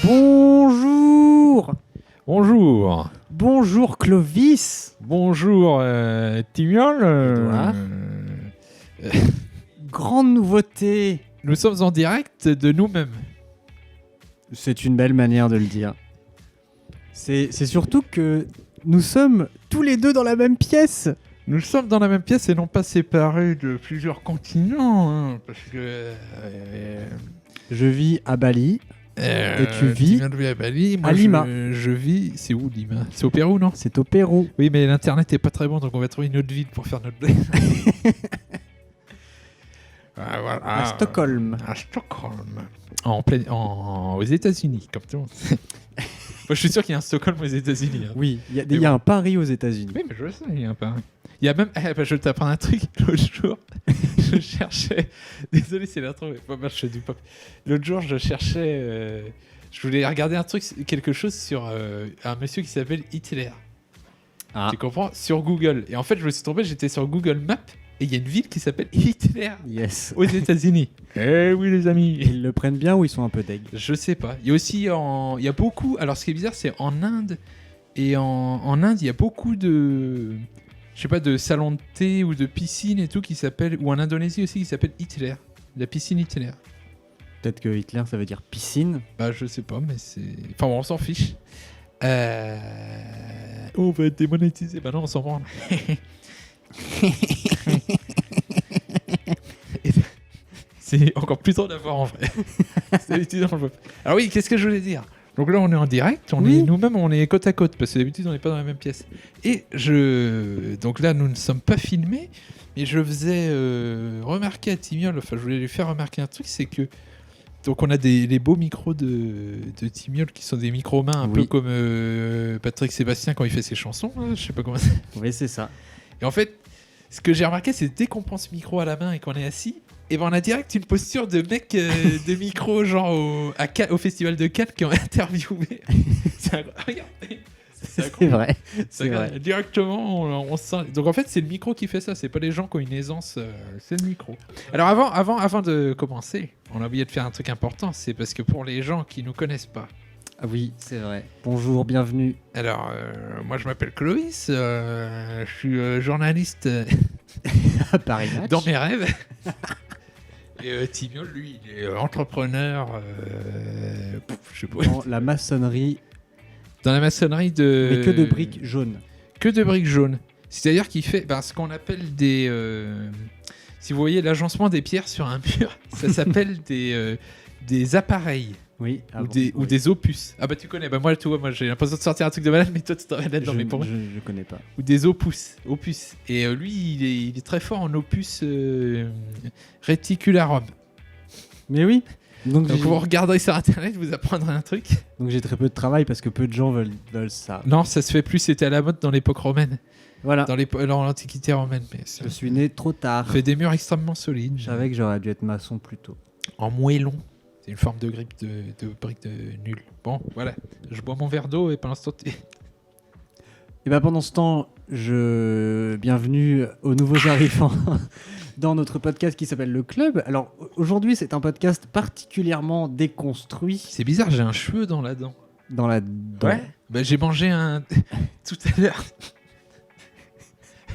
Bonjour. Bonjour. Bonjour Clovis. Bonjour Timiol. Edouard. Grande nouveauté. Nous sommes en direct de nous-mêmes. C'est une belle manière de le dire. C'est surtout que nous sommes tous les deux dans la même pièce. Nous sommes dans la même pièce et non pas séparés de plusieurs continents. Parce que... Je vis à Bali. Et tu vis Timiol vit à Bali. Moi, à Lima. Je vis... C'est où Lima? C'est au Pérou, non? C'est au Pérou. Oui, mais l'internet est pas très bon, donc on va trouver une autre ville pour faire notre blague. Voilà. À Stockholm. À Stockholm. Aux États-Unis, comme tout le monde. Moi, je suis sûr qu'il y a un Stockholm aux États-Unis. Hein. Oui, il y a un Paris aux États-Unis. Oui, mais je le sais, il y a un Paris. Il y a même. Je vais t'apprendre un truc. L'autre jour, je cherchais. Désolé, c'est l'intro, mais pas mal, je fais du pop. L'autre jour, je cherchais. Je voulais regarder un truc, quelque chose sur un monsieur qui s'appelle Hitler. Ah. Tu comprends? Sur Google. Et en fait, je me suis trompé, j'étais sur Google Maps. Et il y a une ville qui s'appelle Hitler Yes. aux États-Unis. Eh oui, les amis. Ils le prennent bien ou ils sont un peu deg? Je sais pas. Il y a aussi il y a beaucoup. Alors, ce qui est bizarre, c'est en Inde. Et en Inde, il y a beaucoup de. Je sais pas, de salons de thé ou de piscines et tout qui s'appellent. Ou en Indonésie aussi qui s'appelle Hitler. La piscine Hitler. Peut-être que Hitler, ça veut dire piscine. Bah, je sais pas, mais c'est. Enfin, bon, on s'en fiche. On va être démonétisé. Bah, non, on s'en branle. C'est encore plus drôle d'avoir en vrai. C'est d'habitude, on le voit pas. Alors oui, qu'est-ce que je voulais dire? Donc là, on est en direct, Oui. nous-mêmes, on est côte à côte, parce que d'habitude, on n'est pas dans la même pièce. Et donc là, nous ne sommes pas filmés, mais je faisais remarquer à Timiol, enfin, je voulais lui faire remarquer un truc, c'est que donc on a les beaux micros de Timiol qui sont des micros mains, un peu comme Patrick Sébastien quand il fait ses chansons. Je sais pas comment c'est. Oui, c'est ça. Et en fait, ce que j'ai remarqué, c'est dès qu'on prend ce micro à la main et qu'on est assis, et ben on a direct une posture de mec de micro, genre au festival de Cannes qui ont interviewé. Regarde, C'est vrai. C'est incroyable. vrai. Directement, on se sent. Donc en fait, c'est le micro qui fait ça, c'est pas les gens qui ont une aisance, c'est le micro. Alors avant de commencer, on a oublié de faire un truc important, c'est parce que pour les gens qui nous connaissent pas. Ah oui, c'est vrai. Bonjour, bienvenue. Alors, moi je m'appelle Clovis, je suis journaliste À Paris Match. dans mes rêves. Et Timiol, lui, il est entrepreneur, je sais pas, Dans la maçonnerie, dans la maçonnerie de... mais que de briques jaunes. Que de briques jaunes. C'est-à-dire qu'il fait ce qu'on appelle des... si vous voyez l'agencement des pierres sur un mur, ça s'appelle des appareils. Oui. Ou des opus. Ah bah tu connais, bah moi tu vois, moi j'ai l'impression de sortir un truc de malade, mais toi tu t'en là-dedans, mais pour moi. Je connais pas. Ou des opus. Et lui, il est très fort en opus reticularum. Mais oui. Donc vous regarderez sur internet, vous apprendrez un truc. donc j'ai très peu de travail parce que peu de gens veulent ça. Non, ça se fait plus, c'était à la mode dans l'époque romaine, Voilà. dans l'Antiquité romaine. Mais ça Je suis né trop tard. fait des murs extrêmement solides. Je savais que j'aurais dû être maçon plus tôt. En moellon. C'est une forme de grippe de brique de nul. Bon, voilà. Je bois mon verre d'eau et pendant ce temps... Et ben pendant ce temps, bienvenue aux nouveaux arrivants dans notre podcast qui s'appelle Le Club. Alors aujourd'hui, c'est un podcast particulièrement déconstruit C'est bizarre, j'ai un cheveu dans la dent. dans la dent. Ouais. Bah, j'ai mangé un... Tout à l'heure...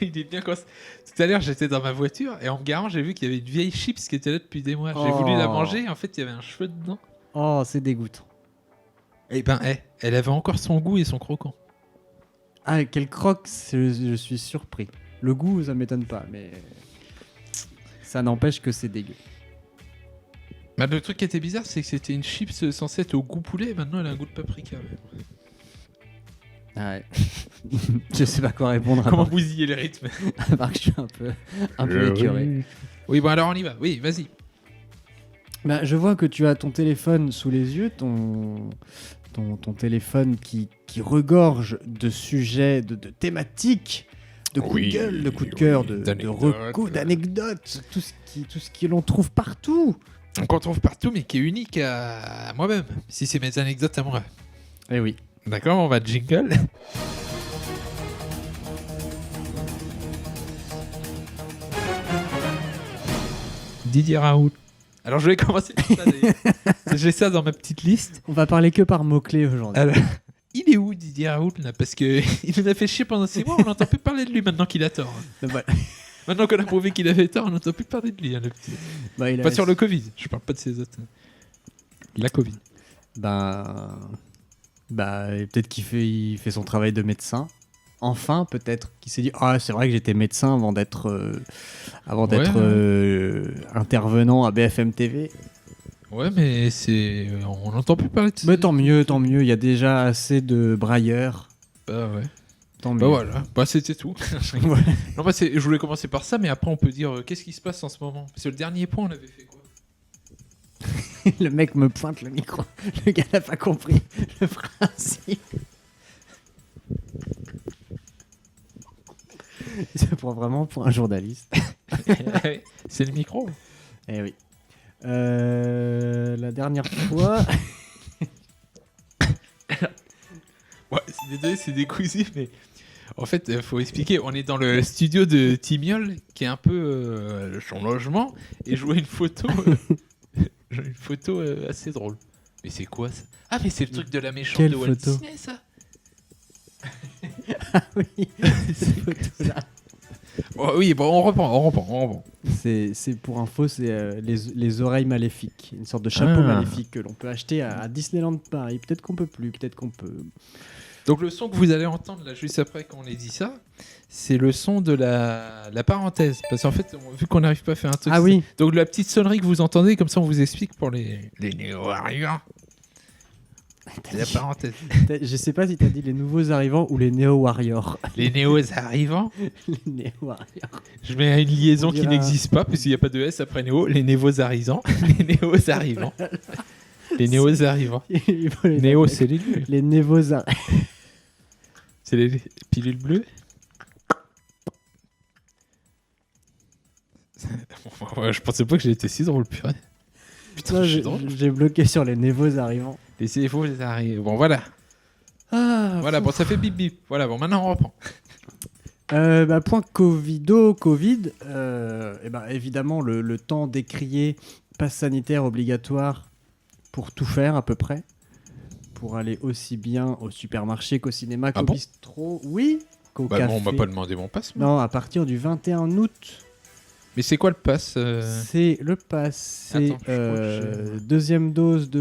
Il est bien quoi. Tout à l'heure, j'étais dans ma voiture et en me garant, j'ai vu qu'il y avait une vieille chips qui était là depuis des mois. J'ai Oh. voulu la manger et en fait, il y avait un cheveu dedans. Oh, c'est dégoûtant. Et ben, elle avait encore son goût et son croquant. Ah, quel croque, je suis surpris. Le goût, ça m'étonne pas, mais ça n'empêche que c'est dégueu. Bah, le truc qui était bizarre, c'est que c'était une chips censée être au goût poulet. Et maintenant, elle a un goût de paprika. Ah ouais. Je sais pas quoi répondre à Comment part, bousiller les rythmes? à part que je suis un peu écœuré. Oui, bon, alors on y va. Oui, vas-y. Bah, je vois que tu as ton téléphone sous les yeux, ton téléphone qui regorge de sujets, de thématiques, de coups de gueule, de coups de cœur, de recos, d'anecdotes, tout ce que l'on trouve partout. Qu'on trouve partout, mais qui est unique à moi-même. Si c'est mes anecdotes à moi. Eh oui. D'accord, on va jingle. Didier Raoult. Alors je vais commencer par ça d'ailleurs. J'ai ça dans ma petite liste. On va parler que par mots-clés aujourd'hui. Alors, il est où Didier Raoult là? Parce qu'il nous a fait chier pendant 6 mois, on n'entend plus parler de lui maintenant qu'il a tort. Voilà. Maintenant qu'on a prouvé qu'il avait tort, on n'entend plus parler de lui. Hein, le petit. Bah, il a- Pas sur le Covid, je parle pas de ces autres. La Covid. Bah, peut-être il fait son travail de médecin. Enfin, peut-être qu'il s'est dit c'est vrai que j'étais médecin avant d'être intervenant à BFM TV. Ouais, mais on n'entend plus parler de ça. Mais tant mieux, il y a déjà assez de brailleurs. Bah ouais. Tant mieux. Bah voilà, bah c'était tout. Ouais. Non, bah je voulais commencer par ça, mais après on peut dire qu'est-ce qui se passe en ce moment. Parce que le dernier point, on avait fait quoi? Le mec me pointe le micro. Le gars n'a pas compris le principe. Il se prend vraiment pour un journaliste. C'est le micro. Eh oui. La dernière fois... Ouais, désolé, c'est décousu, mais en fait, il faut expliquer. On est dans le studio de Timiol, qui est un peu son logement, et je vois une photo, assez drôle. Mais c'est quoi ça? Ah, mais c'est le truc de la méchante Quelle de Walt photo? Disney, ça. Ah oui, cette photo-là. Oh, oui, bon, on reprend. C'est pour info, c'est les oreilles maléfiques. Une sorte de chapeau maléfique que l'on peut acheter à Disneyland Paris. Peut-être qu'on peut plus, peut-être qu'on peut... Donc le son que vous allez entendre là juste après qu'on ait dit ça, c'est le son de la parenthèse. Parce qu'en fait, vu qu'on n'arrive pas à faire un truc... Ah oui. Donc la petite sonnerie que vous entendez, comme ça on vous explique pour les néo-arrivants. C'est la parenthèse. Je sais pas si t'as dit les nouveaux arrivants ou les néo-warriors. Les néo-arrivants. Les néo-warriors. Je mets une liaison On qui dira- n'existe pas, puisqu'il n'y a pas de S après néo. Les néo-arrivants. Les néo-arrivants. Les néo-arrivants. Il faut les Néo, appeler c'est les nuls. les névos-arrivants. C'est les pilules bleues. Ouais, je pensais pas que j'étais si drôle, purée. Putain, je suis drôle. J'ai bloqué sur les névos-arrivants. Les CFO, les arrivent. Bon, voilà. Voilà, bon, ça fait bip bip. Voilà, bon, maintenant on reprend. Point Covid, évidemment le temps d'écrier passe sanitaire obligatoire pour tout faire à peu près, pour aller aussi bien au supermarché qu'au cinéma, qu'au bon bistrot, oui, qu'au Bah, café. bon, on m'a pas demandé mon passe. moi. Non, à partir du 21 août, Mais c'est quoi le passe c'est le pass, c'est Attends, je crois que j'ai- deuxième dose de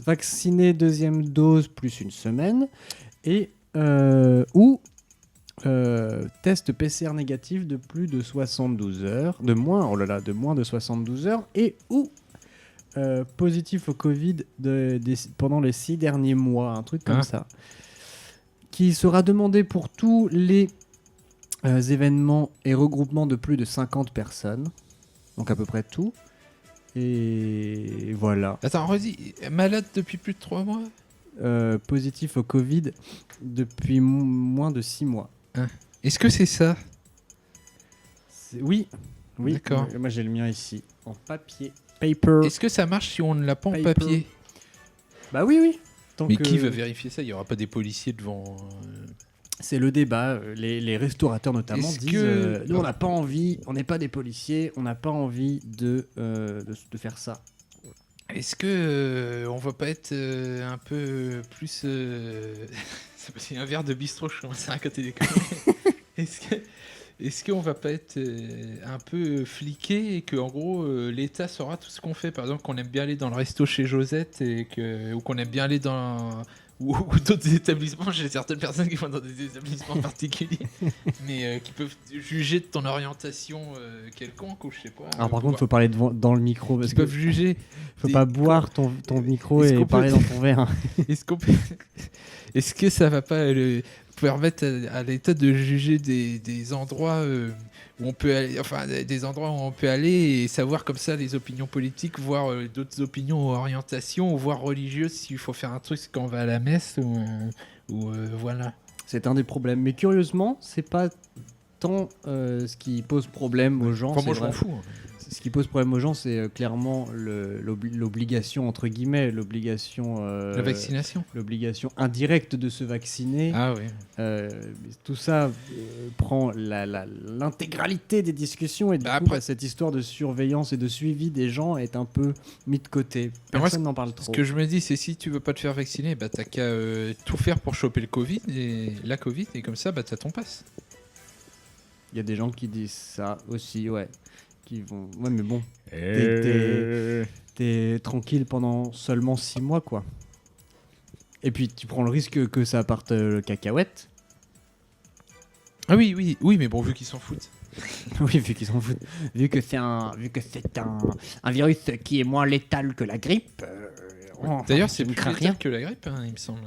vacciné, deuxième dose plus une semaine, et ou test PCR négatif de plus de 72 heures, de moins de 72 heures, et ou positif au Covid pendant les 6 derniers mois, un truc comme ça, qui sera demandé pour tous les événements et regroupements de plus de 50 personnes, donc à peu près tout, et voilà. Attends, redis, malade depuis plus de 3 mois Positif au Covid depuis moins de 6 mois. Est-ce que c'est ça Oui. D'accord. Moi j'ai le mien ici, en papier. Paper. Est-ce que ça marche si on ne l'a pas en Paper. papier Bah oui. Mais qui veut vérifier ça? Il n'y aura pas des policiers devant... C'est le débat. Les restaurateurs notamment Est-ce disent que- nous on n'a pas envie, on n'est pas des policiers, on n'a pas envie de faire ça. Est-ce que on va pas être un peu plus... C'est parce qu'il y a un verre de bistrot, je commence à raconter des conneries. Est-ce qu'on va pas être un peu fliqué et que en gros l'État saura tout ce qu'on fait? Par exemple, qu'on aime bien aller dans le resto chez Josette ou qu'on aime bien aller dans ou d'autres établissements. J'ai certaines personnes qui vont dans des établissements particuliers, mais qui peuvent juger de ton orientation quelconque ou je sais pas. Alors par contre, faut parler dans le micro parce Ils que peuvent juger. faut pas boire ton micro Est-ce et qu'on peut- parler dans ton verre. Est-ce qu'on peut... Est-ce que ça va pas permettre à l'État de juger des endroits où on peut aller, enfin des endroits où on peut aller et savoir comme ça les opinions politiques, voir d'autres opinions ou orientations, ou voir religieuses s'il faut faire un truc quand on va à la messe ou voilà. C'est un des problèmes. Mais curieusement, c'est pas temps, ce qui pose problème aux gens, Enfin, moi, c'est je m'en vrai. fous. Ce qui pose problème aux gens, c'est clairement l'obligation, entre guillemets, La vaccination. l'obligation indirecte de se vacciner. Ah oui. Tout ça prend l'intégralité des discussions et du coup, après- cette histoire de surveillance et de suivi des gens est un peu mis de côté. Moi, Personne n'en parle Ce trop. que je me dis, c'est si tu veux pas te faire vacciner, bah t'as qu'à tout faire pour choper le Covid et la Covid, et comme ça, bah t'as ton pass. Il y a des gens qui disent ça aussi, ouais. Qui vont... Ouais, mais bon, t'es tranquille pendant seulement 6 mois, quoi. Et puis tu prends le risque que ça parte le cacahuète. Ah oui, mais bon, vu qu'ils s'en foutent. Oui, vu qu'ils s'en foutent. Vu que c'est un virus qui est moins létal que la grippe. D'ailleurs, je c'est ne plus crains létal rien. que la grippe, hein, il me semble.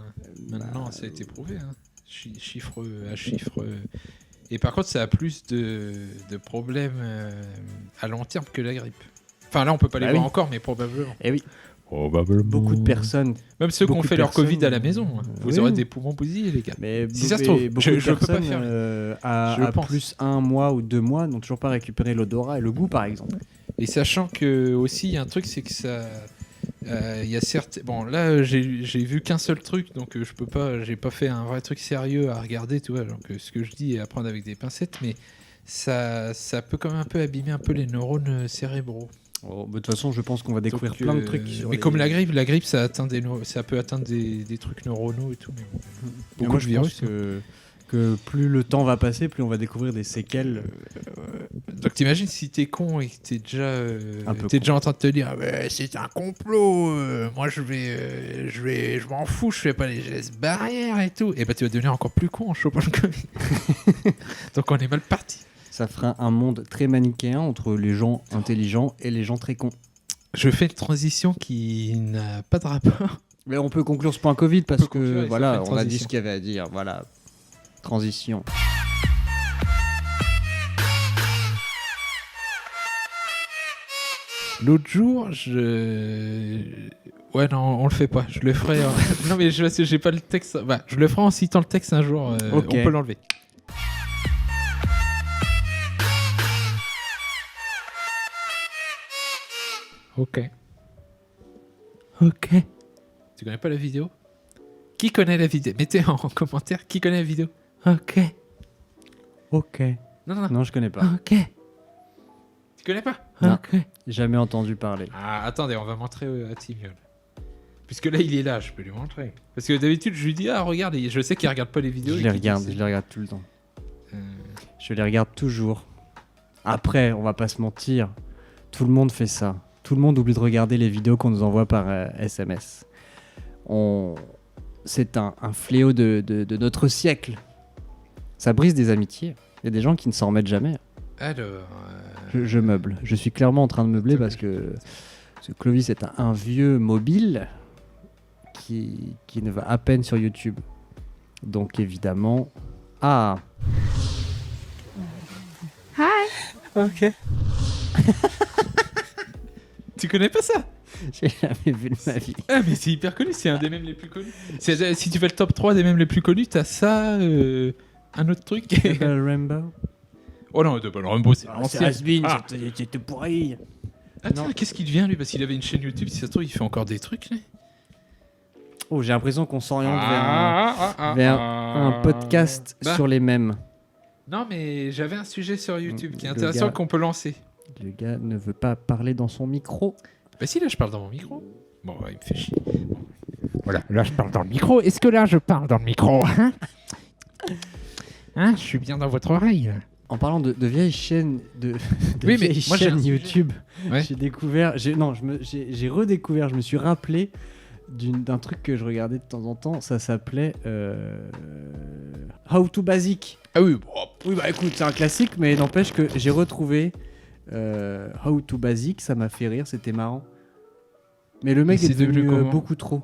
Maintenant, ça a été prouvé. Hein. Chiffre à chiffre. Et par contre, ça a plus de problèmes à long terme que la grippe. Enfin, là, on peut pas les Bah voir oui. encore, mais probablement. Eh oui, beaucoup de personnes. Même ceux qui ont Beaucoup fait de leur Covid personnes, à la maison, hein. Vous oui. aurez des poumons bousillés, les gars. Mais Si ça se trouve, beaucoup je de peux pas personnes faire. à Je pense. plus 1 mois ou 2 mois n'ont toujours pas récupéré l'odorat et le goût, par exemple. Et sachant que aussi, il y a un truc, c'est que ça. Il y a certes. Bon, là, j'ai vu qu'un seul truc, donc je peux pas. J'ai pas fait un vrai truc sérieux à regarder, tu vois. Donc ce que je dis est à prendre avec des pincettes, mais ça peut quand même un peu abîmer un peu les neurones cérébraux. Oh, de toute façon, je pense qu'on va découvrir Donc, plein de trucs. Sur mais les- comme la grippe, ça peut atteindre des trucs neuronaux et tout. Mais bon. Mais Beaucoup moi, de je virus. pense que plus le temps va passer, plus on va découvrir des séquelles. Donc t'imagines si t'es con et que t'es Un peu déjà en train de te dire ah, c'est un complot, moi je m'en fous, je fais pas les gestes barrières et tout, et bah tu vas devenir encore plus con en chopant le Covid. Donc on est mal parti. Ça fera un monde très manichéen entre les gens intelligents et les gens très cons. Je fais une transition qui n'a pas de rapport. Mais on peut conclure ce point Covid parce On peut conclure que et ça voilà, fait une on a dit transition. ce qu'il y avait à dire. Voilà, transition. L'autre jour, ouais, non, on le fait pas. Je le ferai. Non, mais j'ai pas le texte. Bah, je le ferai en citant le texte un jour. Ok. On peut l'enlever. Ok. Tu connais pas la vidéo? Qui connaît la vidéo? Mettez en commentaire qui connaît la vidéo. Ok. Non. Non, je connais pas. Ok. Tu connais pas? Non. Ok. Jamais entendu parler. Ah, attendez, on va montrer à Timiol. Puisque là, il est là, je peux lui montrer. Parce que d'habitude, je lui dis, ah, regarde, et je sais qu'il regarde pas les vidéos. Je et les qu'il dit, regarde, c'est- je les regarde tout le temps. Euh, Je les regarde toujours. Après, on va pas se mentir, tout le monde fait ça. Tout le monde oublie de regarder les vidéos qu'on nous envoie par SMS. C'est un fléau de notre siècle. Ça brise des amitiés. Il y a des gens qui ne s'en remettent jamais. Alors, Je meuble. Je suis clairement en train de meubler parce que Clovis est un vieux mobile qui ne va à peine sur YouTube. Donc évidemment... Ah. Ok. tu connais pas ça? J'ai jamais vu de ma vie. Ah, mais c'est hyper connu, c'est un des mèmes les plus connus. Si tu fais le top 3 des mèmes les plus connus, t'as ça, un autre truc. Double Rainbow. Oh non, Double Rainbow, c'est Ah, l'ancien. c'est Has-Been, Ah. c'était pourri. Attends, Non. qu'est-ce qu'il devient lui? Parce qu'il avait une chaîne YouTube, si ça se trouve, il fait encore des trucs. Lui. Oh, j'ai l'impression qu'on s'oriente Ah, vers un podcast Bah. sur les mèmes. Non, mais j'avais un sujet sur YouTube qui est Le intéressant gars- qu'on peut lancer. Le gars ne veut pas parler dans son micro. Bah si, là, je parle dans mon micro. Bon, ouais, il me fait chier. Bon. Voilà, là, je parle dans le micro. Est-ce que là, je parle dans le micro Hein, je suis bien dans votre oreille. En parlant de vieilles chaînes, de Oui, mais vieilles moi, j'ai un chaînes sujet. YouTube, Ouais. j'ai découvert, j'ai redécouvert, je me suis rappelé d'un truc que je regardais de temps en temps. Ça s'appelait How to Basic. Ah oui, bon, Oui, bah écoute, c'est un classique, mais n'empêche que j'ai retrouvé How to Basic, ça m'a fait rire, c'était marrant. Mais le mec Et est c'est devenu devenu comment beaucoup trop.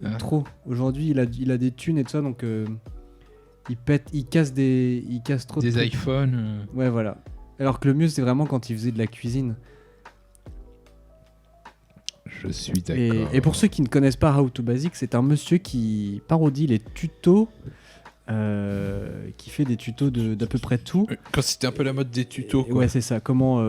Ah. Trop. Aujourd'hui, il a des thunes et tout ça, donc il casse trop de des trucs. iPhones. Ouais, voilà. Alors que le mieux, c'est vraiment quand il faisait de la cuisine. Je suis d'accord. Et pour ceux qui ne connaissent pas How to Basic, c'est un monsieur qui parodie les tutos qui fait des tutos d'à peu près tout. Quand c'était un peu la mode des tutos. Quoi. Ouais, c'est ça. Comment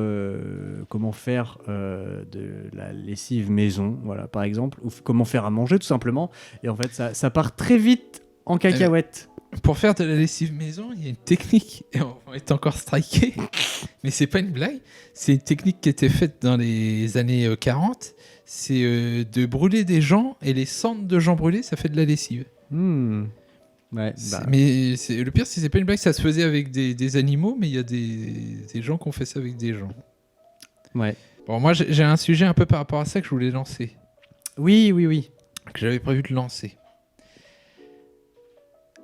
faire de la lessive maison, voilà, par exemple, ou comment faire à manger, tout simplement. Et en fait, ça part très vite en cacahuète. Pour faire de la lessive maison, il y a une technique, et on est encore striké, mais c'est pas une blague. C'est une technique qui était faite dans les années 40. C'est de brûler des gens, et les cendres de gens brûlés, ça fait de la lessive. Ouais, Mais le pire, c'est pas une blague, ça se faisait avec des animaux, mais il y a des gens qui ont fait ça avec des gens. Ouais. Bon, moi, j'ai un sujet un peu par rapport à ça que je voulais lancer. Oui. Que j'avais prévu de lancer.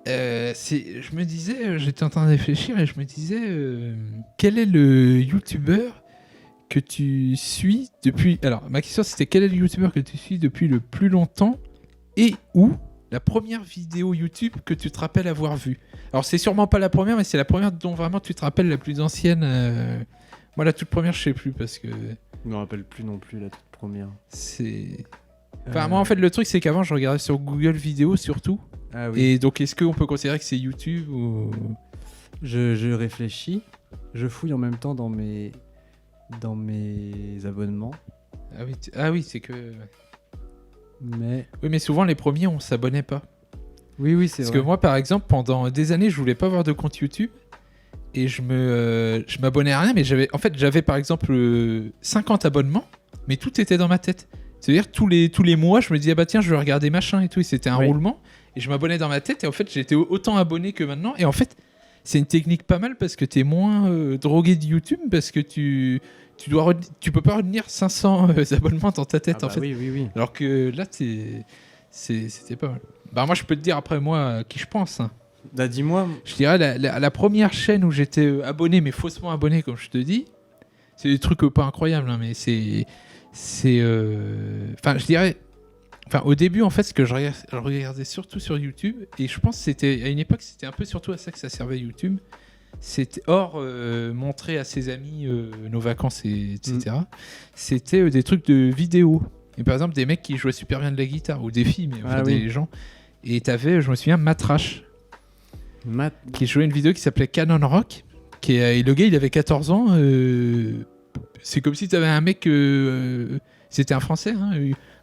Je me disais, j'étais en train de réfléchir et je me disais, quel est le youtubeur que tu suis depuis... Alors, ma question c'était quel est le youtubeur que tu suis depuis le plus longtemps et où la première vidéo YouTube que tu te rappelles avoir vue. Alors, c'est sûrement pas la première, mais c'est la première dont vraiment tu te rappelles la plus ancienne. Moi, la toute première, je sais plus parce que... Je me rappelle plus non plus la toute première. C'est... Enfin, moi, en fait, le truc, c'est qu'avant, je regardais sur Google Vidéo surtout. Ah oui. Et donc, est-ce qu'on peut considérer que c'est YouTube ou... Je réfléchis. Je fouille en même temps dans mes abonnements. Ah oui, c'est que... Mais... Oui, mais souvent, les premiers, on s'abonnait pas. Oui, c'est vrai. Parce que moi, par exemple, pendant des années, je voulais pas avoir de compte YouTube. Et je m'abonnais à rien. Mais j'avais par exemple 50 abonnements. Mais tout était dans ma tête. C'est-à-dire, tous les mois, je me disais, bah tiens, je vais regarder machin et tout. Et c'était un roulement. Et je m'abonnais dans ma tête. Et en fait, j'étais autant abonné que maintenant. Et en fait, c'est une technique pas mal parce que t'es moins drogué de YouTube. Parce que tu peux pas retenir 500 abonnements dans ta tête, en fait. Oui. Alors que là, c'était pas mal. Bah, moi, je peux te dire après moi à qui je pense. Hein. Bah, dis-moi. Je dirais la première chaîne où j'étais abonné, mais faussement abonné, comme je te dis. C'est des trucs pas incroyables, hein, mais c'est. Enfin, je dirais. Enfin, au début, en fait, ce que je regardais surtout sur YouTube, et je pense que c'était. À une époque, c'était un peu surtout à ça que ça servait YouTube. C'était montrer à ses amis nos vacances, etc. C'était des trucs de vidéo. Et par exemple, des mecs qui jouaient super bien de la guitare, ou des filles, mais enfin, des gens. Et t'avais, je me souviens, Matrash. Qui jouait une vidéo qui s'appelait Canon Rock. Et le gars, il avait 14 ans. C'est comme si t'avais un mec. C'était un Français, hein,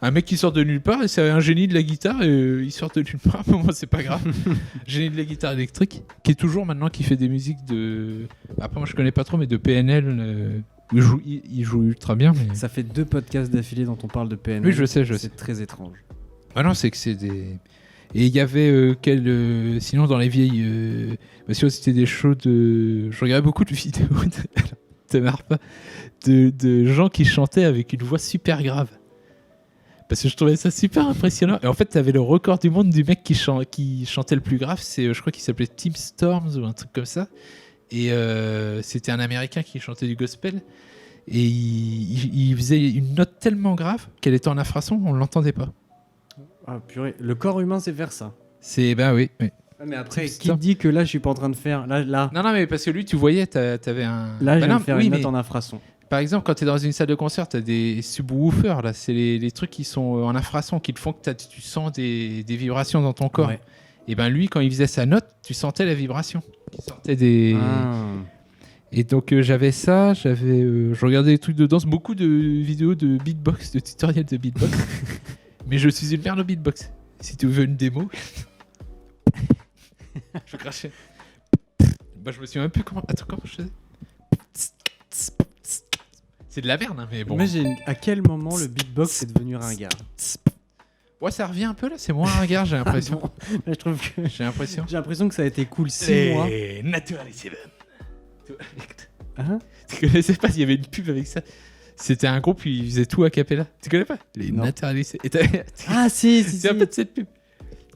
un mec qui sort de nulle part et c'est un génie de la guitare et il sort de nulle part. Moi, c'est pas grave. Génie de la guitare électrique qui est toujours maintenant qui fait des musiques de. Après, moi, je connais pas trop, mais de PNL. Il joue ultra bien. Mais... Ça fait 2 podcasts d'affilée dont on parle de PNL. Oui, je sais. C'est très étrange. Ah non, c'est que c'est des. Et il y avait sinon dans les vieilles. Sinon, c'était des shows de. Je regardais beaucoup de vidéos. Ça marre pas. De gens qui chantaient avec une voix super grave. Parce que je trouvais ça super impressionnant. Et en fait, t'avais le record du monde du mec qui chantait le plus grave. Je crois qu'il s'appelait Tim Storms ou un truc comme ça. Et c'était un Américain qui chantait du gospel. Et il faisait une note tellement grave qu'elle était en infrason, on l'entendait pas. Ah purée, le corps humain sait faire ça. Ben oui. Mais après, qui dit que là, je suis pas en train de faire... Là. Non, mais parce que lui, tu voyais, t'avais un... Là, je viens de faire une note en infrason. Par exemple, quand tu es dans une salle de concert, tu as des subwoofers, là, c'est les trucs qui sont en infrason, qui te font que tu sens des vibrations dans ton corps. Ouais. Et ben lui, quand il faisait sa note, tu sentais la vibration qui sortait des... Et donc j'avais ça, je regardais des trucs de danse, beaucoup de vidéos de beatbox, de tutoriels de beatbox. Mais je suis une merde au beatbox. Si tu veux une démo... Je crachais. Bah, je me souviens même plus comment. Attends, comment je faisais. C'est de la merde, hein, mais bon. Imagine à quel moment le beatbox est devenu ringard. Ouais, ça revient un peu là, c'est moins ringard, j'ai l'impression. Je trouve que. J'ai l'impression que ça a été cool 6 mois. Naturally Seven. Hein? Tu connaissais pas, il y avait une pub avec ça. C'était un groupe, ils faisaient tout a cappella. Tu connais pas? Les Naturally Seven. Ah, si. C'est un peu de cette pub.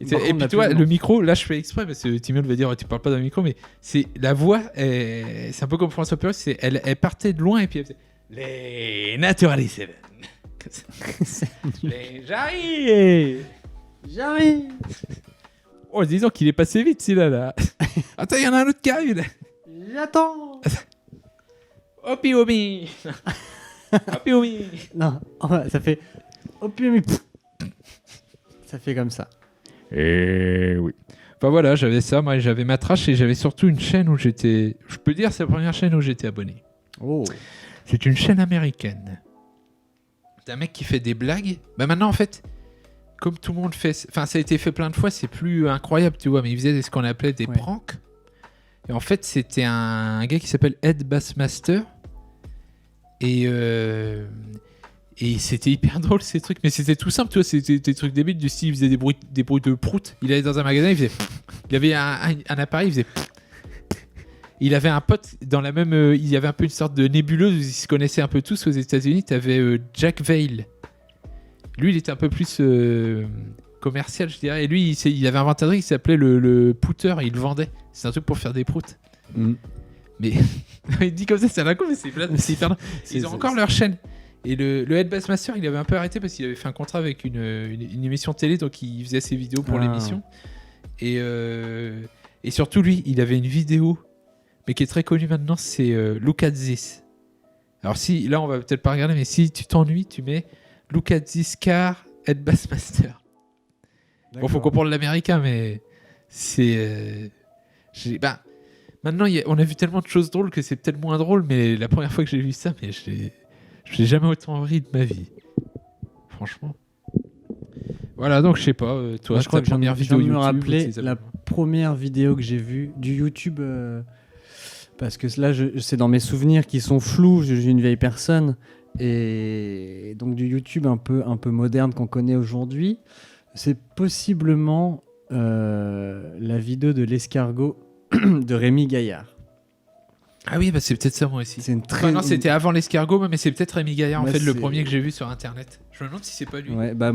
Et puis toi, le micro, là je fais exprès parce que Timion va dire tu parles pas dans le micro, mais c'est la voix, c'est un peu comme François Perros, elle partait de loin et puis elle faisait les Naturally Seven. J'arrive. Oh, disons qu'il est passé vite celui-là. Là. Attends, il y en a un autre qui arrive là. J'attends. Opi Omi. Opi Omi. Non, ça fait Opi Omi. Ça fait comme ça. Oui. Enfin voilà, j'avais ça, moi j'avais ma trash et j'avais surtout une chaîne où j'étais... Je peux dire, c'est la première chaîne où j'étais abonné. Oh. C'est une chaîne américaine. C'est un mec qui fait des blagues. Bah maintenant en fait, comme tout le monde fait... Enfin ça a été fait plein de fois, c'est plus incroyable, tu vois, mais il faisait ce qu'on appelait des pranks. Et en fait c'était un gars qui s'appelle Ed Bassmaster. Et c'était hyper drôle ces trucs, mais c'était tout simple, tu vois, c'était des trucs débiles du style, il faisait des bruits de prout. Il allait dans un magasin, il avait un appareil, il faisait. Il avait un pote dans la même, il y avait un peu une sorte de nébuleuse où ils se connaissaient un peu tous aux États-Unis. T'avais Jack Vale. Lui, il était un peu plus commercial, je dirais. Et lui, il avait inventé un truc qui s'appelait le pouteur, et il le vendait. C'est un truc pour faire des proutes. Mais il dit comme ça, c'est un coup, mais c'est hyper drôle. Ils ont encore leur chaîne. Et le Ed Bassmaster, il avait un peu arrêté parce qu'il avait fait un contrat avec une émission de télé, donc il faisait ses vidéos pour l'émission. Et surtout, lui, il avait une vidéo, mais qui est très connue maintenant, c'est Look at This. Alors si, là, on va peut-être pas regarder, mais si tu t'ennuies, tu mets Look at This car Ed Bassmaster. Bon, faut comprendre l'américain, mais c'est... maintenant, on a vu tellement de choses drôles que c'est peut-être moins drôle, mais la première fois que j'ai vu ça, mais je l'ai jamais autant ri de ma vie. Franchement. Voilà, donc je sais pas, toi, je crois que première vidéo YouTube. Je me rappeler la première vidéo que j'ai vue du YouTube, parce que là, c'est dans mes souvenirs qui sont flous, je suis une vieille personne, et donc du YouTube un peu moderne qu'on connaît aujourd'hui. C'est possiblement la vidéo de l'escargot de Rémi Gaillard. Ah oui, bah c'est peut-être ça moi aussi. C'est une très... non, c'était avant l'escargot, mais c'est peut-être Rémi Gaillard, en fait, le premier que j'ai vu sur Internet. Je me demande si c'est pas lui. Ouais, bah...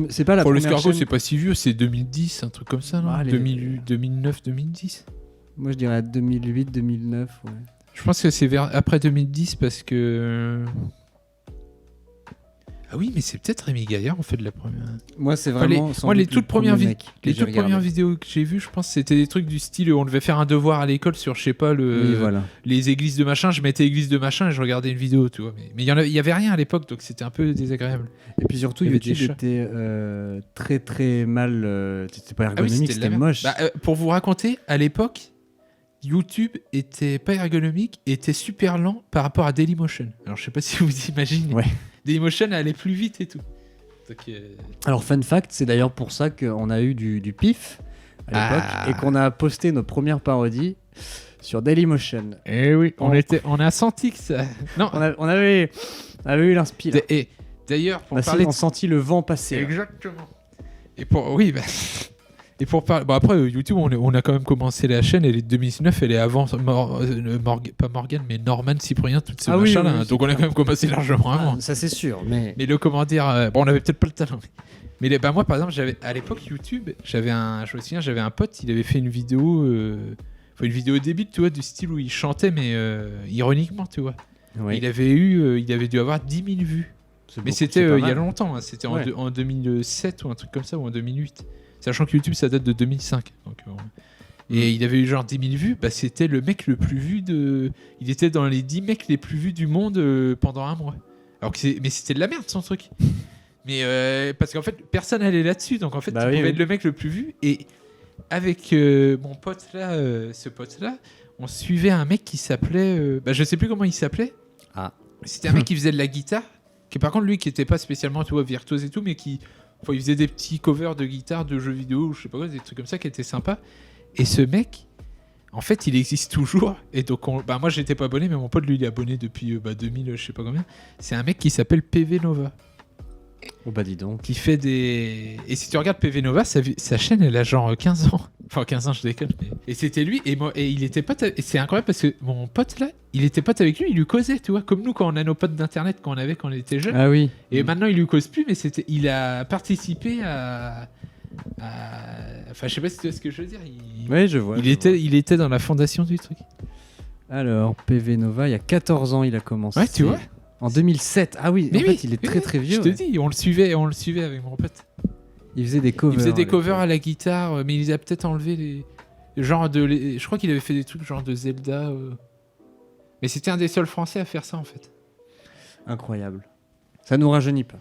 C'est pas la pour première l'escargot, chaîne... c'est pas si vieux, c'est 2010, un truc comme ça, non 2009, 2010. Moi, je dirais 2008, 2009, ouais. Je pense que c'est après 2010 parce que... Ah oui, mais c'est peut-être Rémi Gaillard, en fait, de la première... Moi, c'est vraiment... les toutes premières vidéos que j'ai vues, je pense, c'était des trucs du style où on devait faire un devoir à l'école sur, je sais pas, les églises de machin. Je mettais église de machin et je regardais une vidéo, tu vois. Mais il y avait rien à l'époque, donc c'était un peu désagréable. Et puis surtout, YouTube était très très mal... C'était pas ergonomique, c'était moche. Pour vous raconter, à l'époque, YouTube était pas ergonomique, était super lent par rapport à Dailymotion. Alors, je sais pas si vous imaginez. Ouais. Dailymotion allait plus vite et tout. Donc, Alors, fun fact, c'est d'ailleurs pour ça qu'on a eu du pif à l'époque et qu'on a posté nos premières parodies sur Dailymotion. Eh oui, on a senti que ça... Non, on avait eu l'inspiration. Et d'ailleurs, on a senti le vent passer. Exactement. Et pour... Oui, Et pour parler... Bon, après, YouTube, on a quand même commencé la chaîne, elle est de 2019, elle est avant, pas Morgan, mais Norman, Cyprien, toutes ces machins-là. Oui, donc on a quand même commencé largement avant. Ça, c'est sûr. Mais le comment dire... bon, on avait peut-être pas le talent. Mais moi, par exemple, à l'époque, YouTube, j'avais un pote, il avait fait une vidéo... une vidéo débile, tu vois, du style où il chantait, mais ironiquement, tu vois. Oui. Il avait dû avoir 10 000 vues. Mais c'était il y a longtemps, hein, c'était en 2007 ou un truc comme ça, ou en 2008. Sachant que YouTube, ça date de 2005. Donc, et il avait eu genre 10 000 vues, c'était le mec le plus vu de... Il était dans les 10 mecs les plus vus du monde pendant un mois. Mais c'était de la merde, son truc. Mais parce qu'en fait, personne allait là-dessus, donc en fait, tu pouvais être le mec le plus vu. Et avec mon pote là, ce pote-là, on suivait un mec qui s'appelait... je sais plus comment il s'appelait. C'était un mec qui faisait de la guitare, qui par contre, lui, qui était pas spécialement, tu vois, virtuose et tout, mais qui... il faisait des petits covers de guitare, de jeux vidéo, ou je sais pas quoi, des trucs comme ça qui étaient sympas. Et ce mec, en fait, il existe toujours. Et donc, moi, j'étais pas abonné, mais mon pote, lui, il est abonné depuis 2000, je sais pas combien. C'est un mec qui s'appelle PV Nova. Oh bah dis donc. Qui fait des... Et si tu regardes PV Nova, sa chaîne, elle a genre 15 ans. Enfin, 15 ans, je déconne. Mais... Et c'était lui, et il était pote... Et c'est incroyable parce que mon pote, là, il était pote avec lui, il lui causait, tu vois. Comme nous, quand on a nos potes d'internet qu'on avait quand on était jeunes. Ah oui. Et maintenant, il lui cause plus, mais il a participé à... Enfin, je sais pas si tu vois ce que je veux dire. Oui, je vois. Il était dans la fondation du truc. Alors, PV Nova, il y a 14 ans, il a commencé. Ouais, tu vois. En 2007. Ah oui, mais en fait, il est très très vieux. Je te dis, on le suivait avec mon pote. Il faisait des covers. Il faisait des covers à la guitare, mais il a peut-être enlevé les... Je crois qu'il avait fait des trucs genre de Zelda. Mais c'était un des seuls Français à faire ça, en fait. Incroyable. Ça nous rajeunit pas.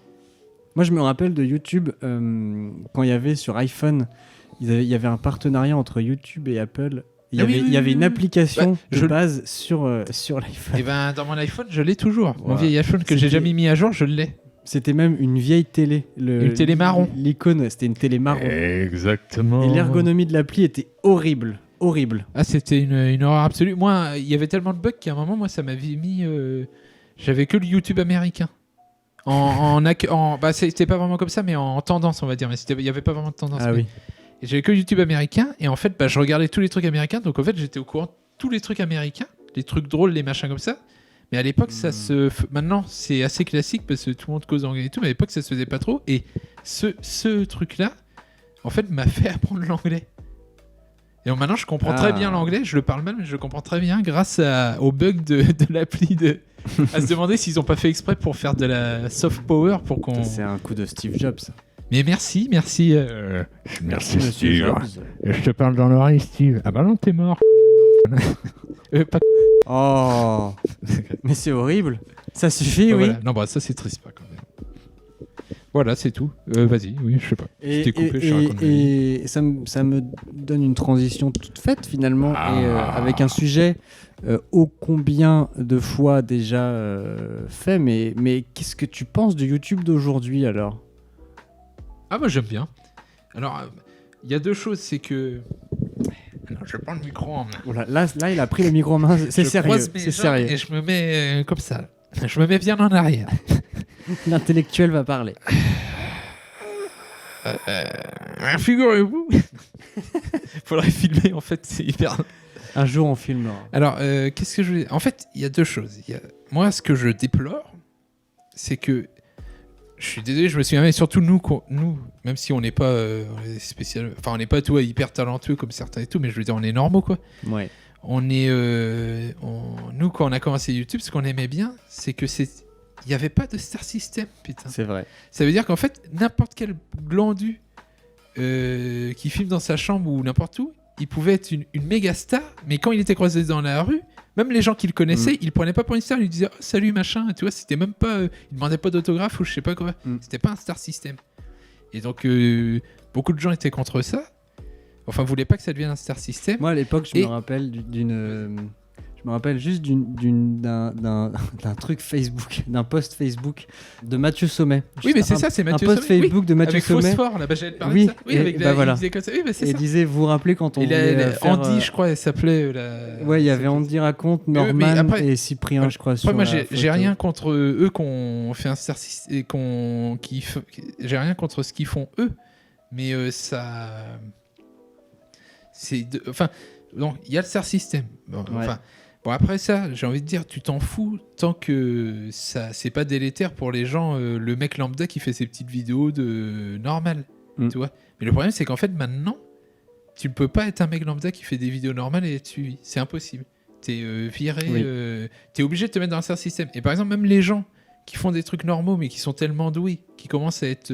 Moi, je me rappelle de YouTube, quand il y avait sur iPhone, il y avait un partenariat entre YouTube et Apple. Il y avait une application de base sur l'iPhone. Et ben, dans mon iPhone, je l'ai toujours. Mon vieil iPhone que j'ai jamais mis à jour, je l'ai. C'était même une vieille télé. Une télé marron. L'icône, c'était une télé marron. Exactement. Et l'ergonomie de l'appli était horrible. Horrible. Ah, c'était une horreur absolue. Moi, il y avait tellement de bugs qu'à un moment, moi, ça m'avait mis... J'avais que le YouTube américain. C'était pas vraiment comme ça, mais en tendance, on va dire. Mais il n'y avait pas vraiment de tendance. Ah oui. Et j'avais que YouTube américain. Et en fait, je regardais tous les trucs américains. Donc en fait, j'étais au courant de tous les trucs américains. Les trucs drôles, les machins comme ça. Mais à l'époque, maintenant, c'est assez classique parce que tout le monde cause anglais et tout. Mais à l'époque, ça se faisait pas trop. Et ce truc-là, en fait, m'a fait apprendre l'anglais. Et donc, maintenant, je comprends très bien l'anglais. Je le parle mal, mais je le comprends très bien grâce au bug de l'appli à se demander s'ils ont pas fait exprès pour faire de la soft power pour qu'on... C'est un coup de Steve Jobs. Mais merci. Merci Steve. Jobs. Je te parle dans l'oreille, Steve. Ah bah non, t'es mort. Pas... Oh, mais c'est horrible. Ça suffit, oui. Voilà. Non, ça c'est triste, pas quand même. Voilà, c'est tout. Vas-y, oui, je sais pas. Et ça me donne une transition toute faite finalement, et avec un sujet ô combien de fois déjà fait. Mais qu'est-ce que tu penses de YouTube d'aujourd'hui alors ? Ah, moi j'aime bien. Alors, il y a deux choses, c'est que... Alors, je prends le micro en main. Voilà, là, il a pris le micro en main, c'est sérieux. C'est sérieux. Et je me mets comme ça. Je me mets bien en arrière. L'intellectuel va parler. Figurez-vous. Faudrait filmer, en fait, c'est hyper... Un jour, on filmera. Alors, qu'est-ce que je voulais... En fait, il y a deux choses. Moi, ce que je déplore, c'est que... Je suis désolé, je me souviens, mais surtout nous, même si on n'est pas spécial... Enfin, on n'est pas tout hyper talentueux comme certains et tout, mais je veux dire, on est normaux, quoi. Ouais. On est... Nous, quand on a commencé YouTube, ce qu'on aimait bien, c'est que il n'y avait pas de star system, putain. C'est vrai. Ça veut dire qu'en fait, n'importe quel glandu qui filme dans sa chambre ou n'importe où, il pouvait être une méga star, mais quand il était croisé dans la rue, même les gens qui le connaissaient, ils le prenaient pas pour une star, ils lui disaient oh, salut machin, tu vois, c'était même pas, il demandait pas d'autographe ou je sais pas quoi, c'était pas un star system. Et donc beaucoup de gens étaient contre ça, enfin voulaient pas que ça devienne un star system. Moi à l'époque, je me rappelle je me rappelle juste d'un truc Facebook, d'un post Facebook de Mathieu Sommet. Oui, mais c'est ça, c'est Mathieu Sommet. Un post Facebook de Mathieu Sommet. Avec Phosphore, là-bas, j'avais parlé de ça. Oui, avec voilà. Il disait comme ça. Oui, bah, c'est et ça. il disait, vous vous rappelez quand on voulait faire... Andy, je crois, elle s'appelait... Ouais, il y avait Andy Raconte, Norman et Cyprien, je crois. Après, moi, j'ai rien contre eux qu'on fait un star system... J'ai rien contre ce qu'ils font, eux. Mais ça... Enfin, donc, il y a le star system. Bon, après ça, j'ai envie de dire, tu t'en fous tant que ça, c'est pas délétère pour les gens, le mec lambda qui fait ses petites vidéos de normal, tu vois. Mais le problème, c'est qu'en fait, maintenant, tu ne peux pas être un mec lambda qui fait des vidéos normales et être suivi. C'est impossible. T'es viré, t'es obligé de te mettre dans un certain système. Et par exemple, même les gens qui font des trucs normaux, mais qui sont tellement doués, qui commencent à être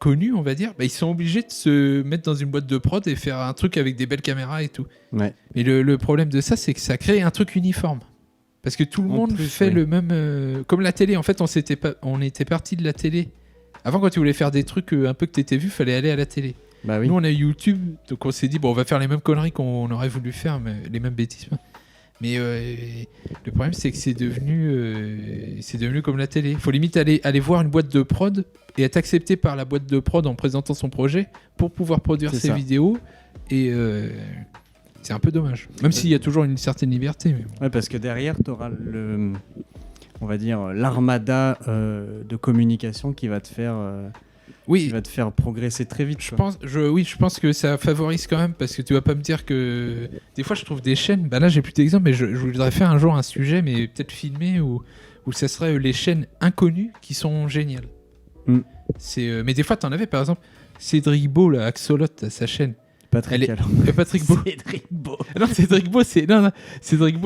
connus, on va dire, ils sont obligés de se mettre dans une boîte de prod et faire un truc avec des belles caméras et tout. Ouais. Mais le problème de ça, c'est que ça crée un truc uniforme. Parce que tout le monde fait le même... comme la télé, en fait, on était parti de la télé. Avant, quand tu voulais faire des trucs un peu que t'étais vu, fallait aller à la télé. Bah oui. Nous, on a YouTube, donc on s'est dit, bon, on va faire les mêmes conneries qu'on aurait voulu faire, mais les mêmes bêtises. Mais le problème, c'est que c'est devenu comme la télé. Il faut limite aller voir une boîte de prod et être accepté par la boîte de prod en présentant son projet pour pouvoir produire ses vidéos. Et c'est un peu dommage. Même s'il y a toujours une certaine liberté. Mais bon. Ouais, parce que derrière, tu auras on va dire, l'armada de communication qui va te faire... qui va te faire progresser très vite. Je pense que ça favorise quand même, parce que tu vas pas me dire que... Des fois, je trouve des chaînes... Là, j'ai plus d'exemples, mais je voudrais faire un jour un sujet, mais peut-être filmé, où ça serait les chaînes inconnues qui sont géniales. Mais des fois, t'en avais, par exemple, Cédric Beau, là, Axolot, sa chaîne. Patrick Beau. Cédric Beau. Non, Cédric Beau,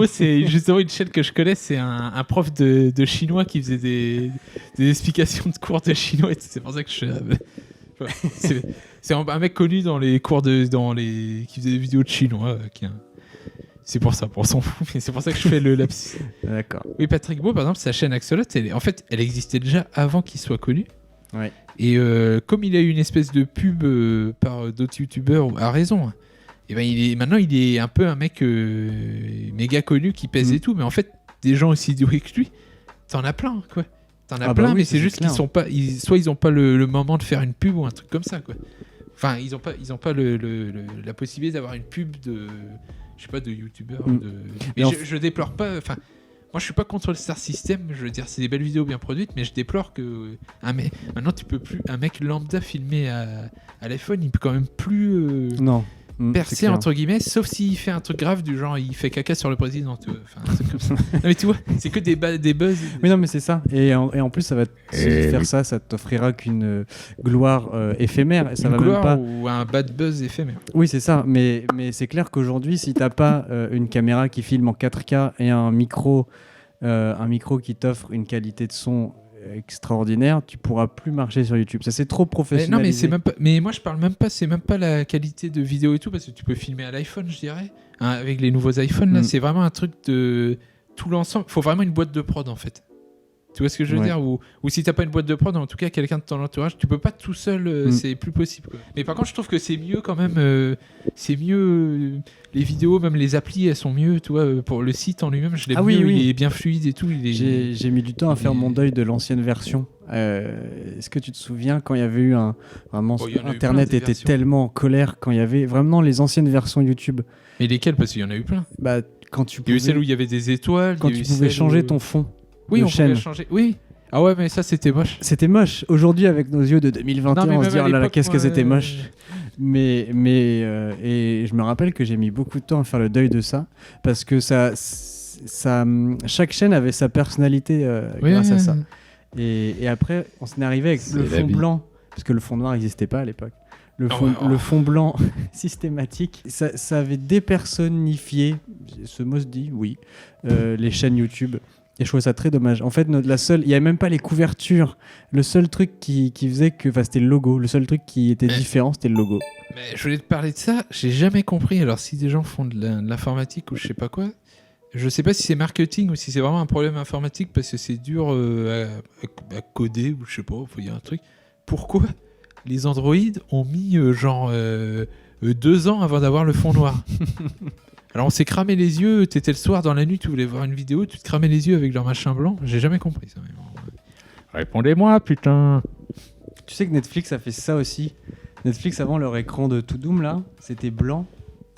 c'est justement une chaîne que je connais. C'est un prof de chinois qui faisait des explications de cours de chinois. C'est pour ça que c'est un mec connu dans les cours qui faisait des vidéos de chinois. C'est pour ça, pour son fou. Mais c'est pour ça que je fais le lapsus. D'accord. Oui, Patrick Beau, par exemple, sa chaîne Axolot, elle existait déjà avant qu'il soit connu. Ouais. Et comme il a eu une espèce de pub par d'autres youtubeurs à raison, et ben maintenant il est un peu un mec méga connu qui pèse et tout, mais en fait des gens aussi doués que lui, t'en as plein quoi. T'en as plein, mais c'est juste qu'ils sont pas, soit ils ont pas le moment de faire une pub ou un truc comme ça quoi. Enfin ils ont pas la possibilité d'avoir une pub de, je sais pas, de youtubeurs. Mais je déplore pas. Enfin, moi je suis pas contre le Star System. Je veux dire, c'est des belles vidéos bien produites, mais je déplore que maintenant tu peux plus, un mec lambda filmé à l'iPhone, il peut quand même plus percer entre guillemets, sauf s'il fait un truc grave du genre il fait caca sur le président. Enfin, un truc comme ça. Non, mais tu vois, c'est que des buzz. Oui, non, mais c'est ça. Et en plus, ça va faire ça, ça t'offrira qu'une gloire éphémère. Et ça une va gloire même pas... ou un bad buzz éphémère. Oui, c'est ça. Mais c'est clair qu'aujourd'hui, si t'as pas une caméra qui filme en 4K et un micro qui t'offre une qualité de son extraordinaire, tu pourras plus marcher sur YouTube. Ça, c'est trop professionnalisé. Mais non, mais c'est même pas. Mais moi, je parle même pas. C'est même pas la qualité de vidéo et tout, parce que tu peux filmer à l'iPhone, je dirais. Hein, avec les nouveaux iPhones, là, c'est vraiment un truc de tout l'ensemble. Faut vraiment une boîte de prod, en fait. Tu vois ce que je veux dire, ou si t'as pas une boîte de prod, en tout cas quelqu'un de ton entourage, tu peux pas tout seul, c'est plus possible quoi. Mais par contre je trouve que c'est mieux quand même, c'est mieux, les vidéos, même les applis elles sont mieux, tu vois, pour le site en lui-même je l'aime mieux, il est bien fluide et tout. J'ai mis du temps à faire mon deuil de l'ancienne version. Est-ce que tu te souviens quand il y avait eu Internet était tellement en colère quand il y avait vraiment les anciennes versions YouTube. Mais lesquelles? Parce qu'il y en a eu plein. Bah, quand tu il y a eu celle où il y avait des étoiles, quand tu pouvais changer ton fond. Oui, on pouvait changer. Oui. Ah ouais, mais ça c'était moche. C'était moche. Aujourd'hui, avec nos yeux de 2021, on se dit oh là là, qu'est-ce que c'était moche. Mais et je me rappelle que j'ai mis beaucoup de temps à faire le deuil de ça parce que ça chaque chaîne avait sa personnalité grâce à ça. Et après, on s'en est arrivé avec le fond blanc parce que le fond noir n'existait pas à l'époque. Le fond blanc systématique, ça avait dépersonnifié, ce mot se dit, oui, les chaînes YouTube. Et je trouvais ça très dommage. En fait, il n'y avait même pas les couvertures. Le seul truc qui faisait que... Enfin, c'était le logo. Le seul truc qui était différent, c'était le logo. Mais je voulais te parler de ça. J'ai jamais compris. Alors, si des gens font de l'informatique ou je sais pas quoi, je sais pas si c'est marketing ou si c'est vraiment un problème informatique parce que c'est dur à coder ou je sais pas, il y a un truc. Pourquoi les Android ont mis 2 ans avant d'avoir le fond noir? Alors on s'est cramé les yeux, t'étais le soir dans la nuit, tu voulais voir une vidéo, tu te cramais les yeux avec leur machin blanc. J'ai jamais compris ça. Mais bon. Répondez-moi, putain. Tu sais que Netflix a fait ça aussi. Netflix, avant, leur écran de To Doom, là, c'était blanc.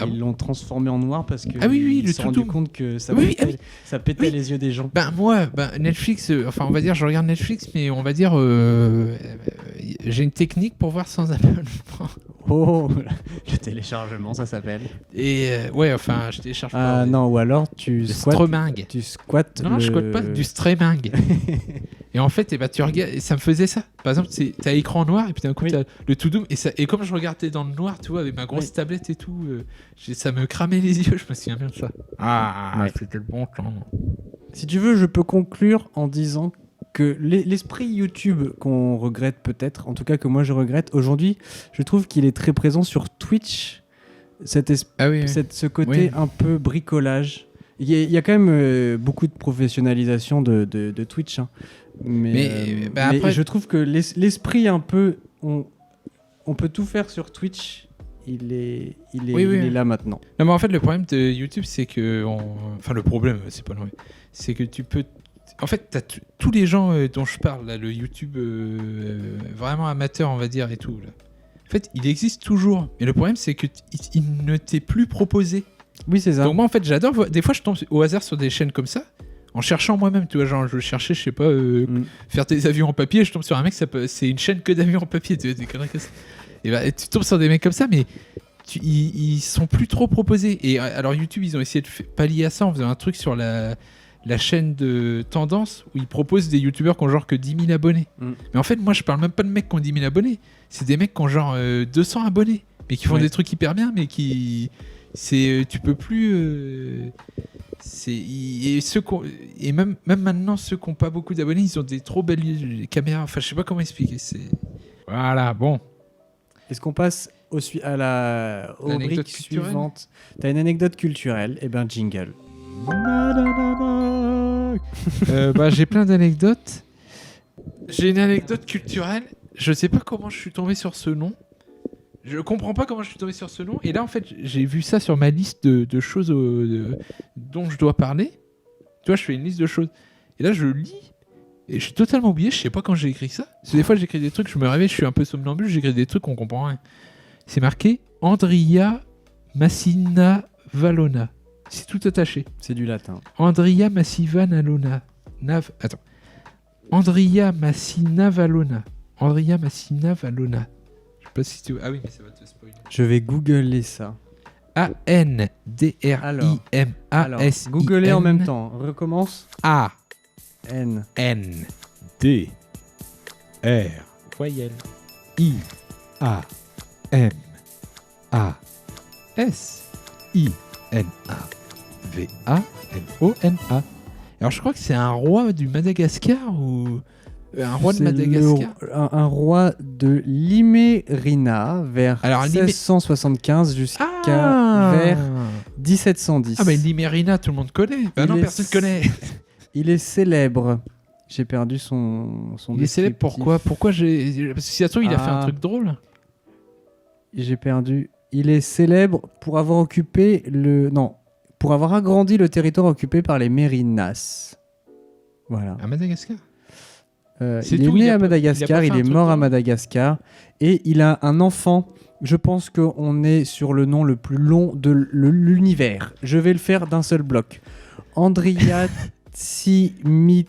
Ils l'ont transformé en noir parce que ils se sont rendus compte que ça pétait les yeux des gens. Netflix, enfin on va dire, je regarde Netflix, mais on va dire, j'ai une technique pour voir sans abonnement. Oh, le téléchargement, ça s'appelle. Et je télécharge pas. Ah non, ou alors tu squattes. Tu squattes. Non, je squatte pas, du streaming. Et en fait, tu regardes, et ça me faisait ça. Par exemple, t'as écran noir et puis d'un coup t'as le To Doom et comme je regardais dans le noir, tu vois, avec ma grosse tablette et tout, ça me cramait les yeux. Je me souviens bien de ça. C'était le bon temps. Si tu veux, je peux conclure en disant que l'esprit YouTube qu'on regrette peut-être, en tout cas que moi je regrette, aujourd'hui, je trouve qu'il est très présent sur Twitch, ce côté un peu bricolage. Il y a quand même beaucoup de professionnalisation de Twitch, hein. Mais après... je trouve que l'esprit un peu, on peut tout faire sur Twitch, il est là maintenant. Non mais en fait le problème de YouTube c'est que, le problème c'est pas loin, c'est que tu peux... En fait, t'as tous les gens dont je parle, là, le YouTube vraiment amateur, on va dire, et tout. Là. En fait, il existe toujours. Mais le problème, c'est qu'il ne t'est plus proposé. Oui, c'est ça. Donc moi, en fait, j'adore. Des fois, je tombe au hasard sur des chaînes comme ça, en cherchant moi-même. Tu vois, genre, je cherchais, je sais pas, faire des avions en papier. Je tombe sur un mec, c'est une chaîne que d'avions en papier. Tu vois, des conneries comme ça. Et tu tombes sur des mecs comme ça, mais ils sont plus trop proposés. Et alors, YouTube, ils ont essayé de pallier à ça en faisant un truc sur la chaîne de tendance où ils proposent des youtubeurs qui ont genre que 10 000 abonnés. Mais en fait, moi, je parle même pas de mecs qui ont 10 000 abonnets. C'est des mecs qui ont genre 200 abonnés, mais qui font des trucs hyper bien, mais qui... tu peux plus... Et même maintenant, ceux qui n'ont pas beaucoup d'abonnés, ils ont des trop belles caméras. Enfin, je sais pas comment expliquer. Voilà, bon. Est-ce qu'on passe aux rubriques suivantes? T'as une anecdote culturelle? Eh ben, jingle. J'ai plein d'anecdotes. J'ai une anecdote culturelle. je sais pas comment je suis tombé sur ce nom. Je comprends pas comment je suis tombé sur ce nom. Et là, en fait, j'ai vu ça sur ma liste de choses dont je dois parler. Tu vois, je fais une liste de choses. Et là, je lis. Et j'ai totalement oublié. Je sais pas quand j'ai écrit ça. Parce que des fois, j'écris des trucs, je me réveille, je suis un peu somnambule, j'écris des trucs, on comprend rien. C'est marqué Andria Massina Valona. C'est tout attaché. C'est du latin. Andria Massiva Nalona. Attends. Andria Massina Valona. Andria Massina Valona. Je sais pas si tu... Ah oui, mais ça va te spoiler. Je vais googler ça. A-N-D-R-I-M-A-S-I-N. Googler en même temps. Recommence. A. N. N. D. R. Voyelle. I. A. M. A. S. I. N. A. V. A. N. O. N. A. Alors je crois que c'est un roi du Madagascar ou... Un roi de Madagascar. Un roi de Limérina vers 1675 jusqu'à vers 1710. Ah mais Limérina, tout le monde connaît. Bah non, personne connaît. Il est célèbre. J'ai perdu son Il est célèbre pourquoi parce que si ça se trouve, il a fait un truc drôle. J'ai perdu. Il est célèbre pour avoir occupé pour avoir agrandi le territoire occupé par les Mérinas. Voilà. À Madagascar. Il est né à Madagascar, il est mort à Madagascar et il a un enfant. Je pense qu'on est sur le nom le plus long de l'univers. Je vais le faire d'un seul bloc. Andria Tsimitovia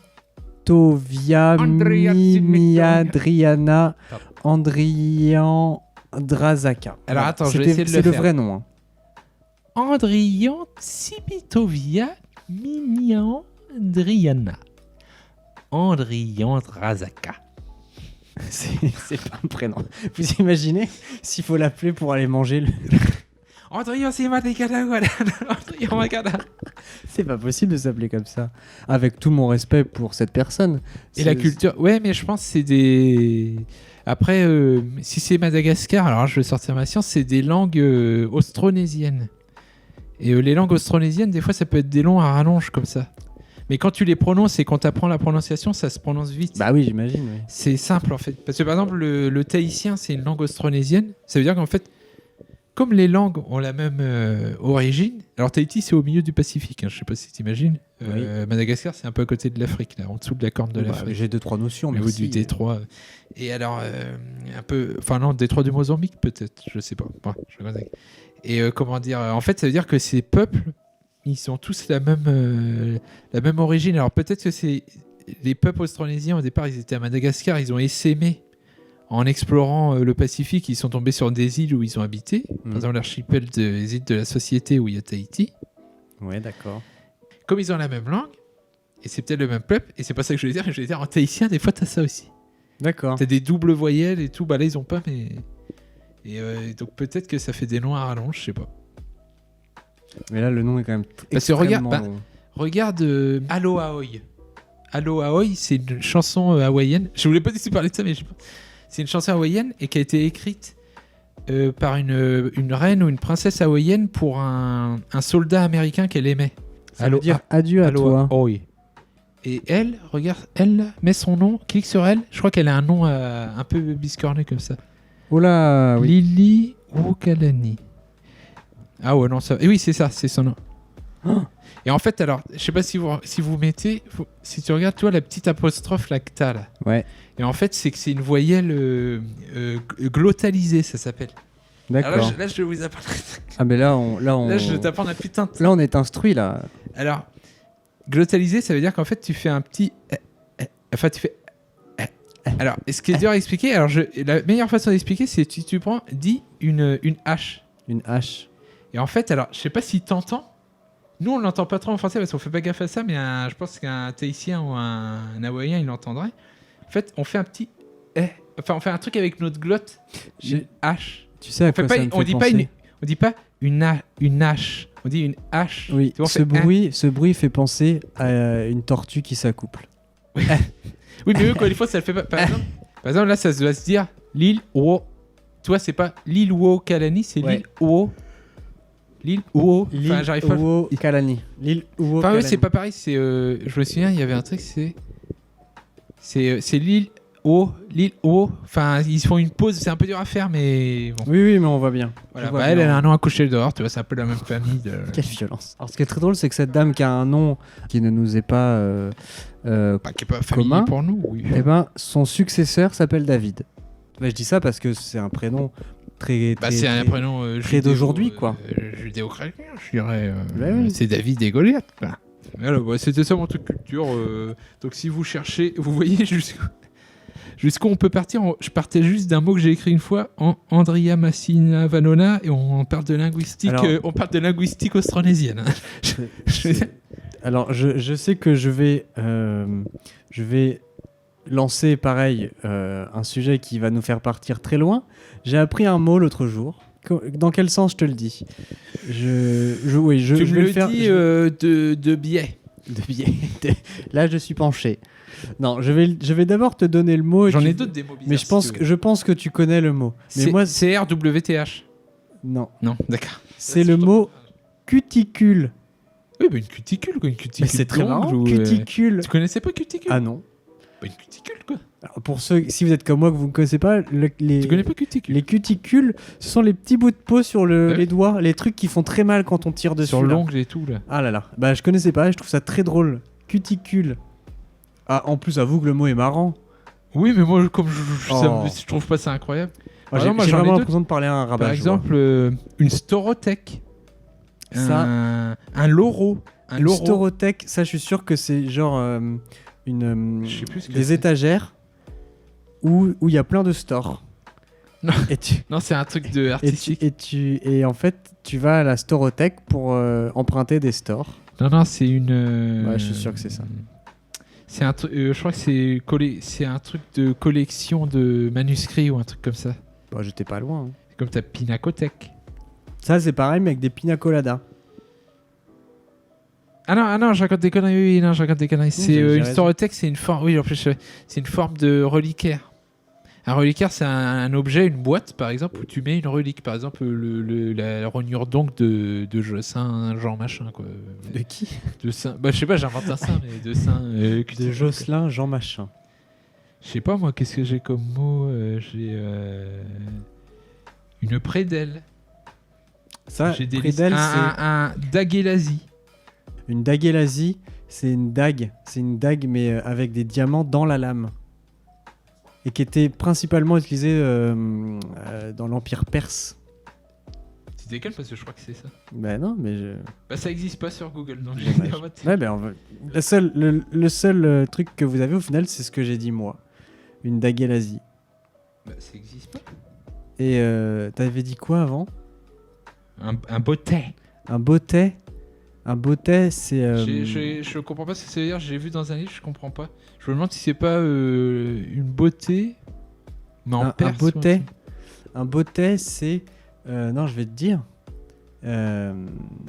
Mimiadriana Andrian Drazaka. Alors attends, je vais essayer de le faire. C'est le vrai nom. Hein. Andrian Tsimitovia Mimiadriana. Andrian Drazaka. C'est pas un prénom. Vous imaginez s'il faut l'appeler pour aller manger le... Andrian Magada. C'est pas possible de s'appeler comme ça. Avec tout mon respect pour cette personne. Et la culture... Ouais, mais je pense que c'est des... Après, si c'est Madagascar, alors je vais sortir ma science, c'est des langues austronésiennes. Et les langues austronésiennes, des fois, ça peut être des noms à rallonge comme ça. Mais quand tu les prononces et quand tu apprends la prononciation, ça se prononce vite. Bah oui, j'imagine. Oui. C'est simple en fait. Parce que par exemple, le tahitien, c'est une langue austronésienne. Ça veut dire qu'en fait, comme les langues ont la même origine, alors Tahiti, c'est au milieu du Pacifique. Hein, je sais pas si tu imagines. Oui. Madagascar, c'est un peu à côté de l'Afrique, là, en dessous de la corne de l'Afrique. J'ai 2-3 notions. Au niveau du détroit. Et alors, un peu. Enfin, non, détroit du Mozambique, peut-être. Je sais pas. Bon, et comment dire. En fait, ça veut dire que ces peuples. Ils ont tous la même origine. Alors peut-être que c'est les peuples austronésiens au départ, ils étaient à Madagascar, ils ont essaimé en explorant le Pacifique, ils sont tombés sur des îles où ils ont habité, par exemple l'archipel des îles de la Société où il y a Tahiti. Ouais, d'accord. Comme ils ont la même langue, et c'est peut-être le même peuple, et c'est pas ça que je voulais dire en tahitien, des fois t'as ça aussi. D'accord. T'as des doubles voyelles et tout, bah là ils ont pas, mais... Et donc peut-être que ça fait des noms à rallonge, je sais pas. Mais là, le nom est quand même parce que regarde Allo Ahoy. Allo Ahoy, c'est une chanson hawaïenne. Je voulais pas du tout parler de ça, mais c'est une chanson hawaïenne et qui a été écrite par une reine ou une princesse hawaïenne pour un soldat américain qu'elle aimait. Ça veut dire adieu à toi. Ahoy. Et elle, regarde, elle met son nom, clique sur elle. Je crois qu'elle a un nom un peu biscorné comme ça. Oh là, oui. Lily Wokalani. Ah ouais, non, ça... Et oui, c'est ça, c'est son nom. Oh. Et en fait, alors, je sais pas si vous mettez... Si tu regardes, toi, la petite apostrophe là que t'as, là. Ouais. Et en fait, c'est que c'est une voyelle glottalisée, ça s'appelle. D'accord. Alors là, je vais vous apprendre... Ah, mais là, Là, je t'apprends un putain de... Là, on est instruit, là. Alors, glottalisé, ça veut dire qu'en fait, tu fais un petit... Enfin, tu fais... Alors, ce qui est dur à expliquer, alors la meilleure façon d'expliquer, c'est si tu dis une hache. Une hache. Et en fait, alors, je sais pas si t'entends. Nous, on l'entend pas trop en français parce qu'on fait pas gaffe à ça, mais je pense qu'un Tahitien ou un Hawaïen, il l'entendrait. En fait, on fait un petit... Enfin, on fait un truc avec notre glotte. Une hache. Tu sais à quoi ça me fait penser ? On dit pas une hache. On dit une hache. Oui, ce bruit fait penser à une tortue qui s'accouple. Oui, mais eux, quand il faut, ça le fait pas. Par exemple, là, ça doit se dire l'île Uo. Tu vois, c'est pas l'île Uo Kalani, c'est l'île Uo. L'île Uo. Enfin, j'arrive pas. Uo Kalani. L'île Uo Kalani. Enfin, oui, c'est pas pareil. Je me souviens, il y avait un truc, c'est l'île O, l'île O. Enfin, ils font une pause, c'est un peu dur à faire, mais bon. Oui, mais on voit bien. Voilà, Je vois elle bien. a un nom à coucher dehors, tu vois, c'est un peu la même famille. Quelle violence. Alors, ce qui est très drôle, c'est que cette dame qui a un nom qui ne nous est pas Qui est pas familier commun, pour nous, oui. eh ben, son successeur s'appelle David. Je dis ça parce que c'est un prénom très c'est un prénom très d'aujourd'hui, quoi. Judéo-chrétien, je dirais. Bah oui. C'est David et Goliath, quoi. Voilà, c'était ça mon truc culture. Donc si vous cherchez, vous voyez jusqu'où on peut partir. Je partais juste d'un mot que j'ai écrit une fois, Andrea Massina Vanona, et on parle de linguistique. Alors, on parle de linguistique austronésienne. Alors, je sais que je vais lancer, pareil, un sujet qui va nous faire partir très loin. J'ai appris un mot l'autre jour. Dans quel sens je te le dis? Oui, je tu vais me le le faire. dis de biais. De biais. Là, je suis penché. Non, je vais d'abord te donner le mot. J'en ai d'autres des mots bizarres. Mais je pense que tu connais le mot. Mais moi, c'est RWTH. Non. Non, d'accord. C'est le mot cuticule. Oui, une cuticule, quoi. Une cuticule. Mais c'est très marrant. Ou, cuticule. Tu connaissais pas cuticule? Ah non. Une cuticule, quoi. Alors, pour ceux, si vous êtes comme moi que vous ne connaissez pas, Tu connais pas cuticule? les cuticules, ce sont les petits bouts de peau sur les doigts, les trucs qui font très mal quand on tire dessus. Sur là. l'ongle et tout, là. Ah là là. Bah, je connaissais pas, je trouve ça très drôle. Cuticule. Ah, en plus, avoue que le mot est marrant. Oui, mais moi, comme je trouve pas ça incroyable. J'ai j'en ai vraiment deux. l'impression de parler à un rabat. Par exemple, une storothèque. Ça. Un loro. Une storothèque, ça, je suis sûr que c'est genre je sais plus ce que des c'est. étagères où il y a plein de stores. Non. Et Non, c'est un truc de artistique. Et en fait, tu vas à la storothèque pour emprunter des stores. Non, c'est une. Ouais, je suis sûr que c'est ça. C'est un truc. Je crois que c'est un truc de collection de manuscrits ou un truc comme ça. Bah, j'étais pas loin. Hein. C'est comme ta pinacothèque. Ça, c'est pareil, mais avec des pina coladas. Ah non, je raconte des conneries. Oui, non, je raconte des conneries. C'est j'ai une raison. storothèque, c'est une forme. Oui, en plus, c'est une forme de reliquaire. Un reliquaire, c'est un objet, une boîte, par exemple, où tu mets une relique. Par exemple, la rognure d'ongle de Saint Jean machin, quoi. De qui? De Saint. Bah, je sais pas, j'invente un saint, mais de Saint. De Jocelyn Jean Machin. Je sais pas, moi, qu'est-ce que j'ai comme mot? J'ai une prédelle. Ça, J'ai des prédelle, c'est un daguélasie. une daguélasie. C'est une dague. C'est une dague, mais avec des diamants dans la lame. Et qui était principalement utilisée dans l'Empire perse. Tu décales parce que je crois que c'est ça. Ben non, mais je... Bah, ça existe pas sur Google, donc j'ai Dommage. dit, ah, bah, Ouais, ben, le seul truc que vous avez au final, c'est ce que j'ai dit moi. Une daguélasie. bah, ça existe pas. Et t'avais dit quoi avant? Un bottet. Un bottet. Un bottet, c'est... Je comprends pas ce que ça veut dire, j'ai vu dans un livre, je comprends pas. Je me demande si c'est pas une beauté, mais en perse. Un bottet, c'est... non, je vais te dire.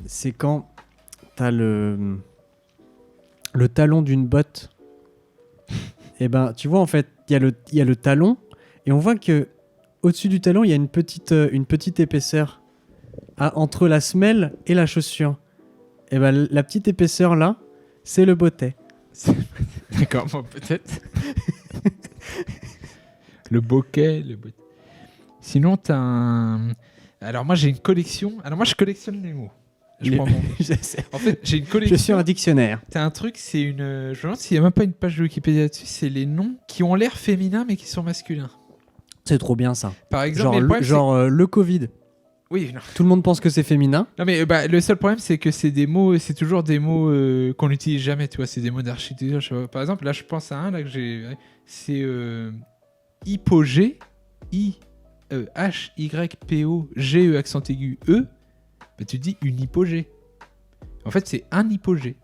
C'est quand t'as le talon d'une botte. Et ben, tu vois, en fait, il y a le talon, et on voit que au-dessus du talon, il y a une petite épaisseur entre la semelle et la chaussure. Et ben, la petite épaisseur là, c'est le bottet. D'accord, moi peut-être. Le bokeh, le bottet. Sinon, t'as un... Alors moi j'ai une collection. Alors moi je collectionne les mots. En fait, j'ai une collection. Je suis un dictionnaire. T'as un truc, c'est une... Je me demande s'il n'y a même pas une page de Wikipédia là-dessus. C'est les noms qui ont l'air féminins mais qui sont masculins. C'est trop bien ça. Par exemple, le Covid. Oui, non. Tout le monde pense que c'est féminin. Non mais le seul problème c'est que c'est des mots, c'est toujours des mots qu'on n'utilise jamais, tu vois, c'est des mots d'architecture. Je sais pas. Par exemple, là je pense à un là que j'ai, c'est hypogée, H-Y-P-O-G-E accent aigu E. Bah, tu dis une hypogée. En fait, c'est un hypogée.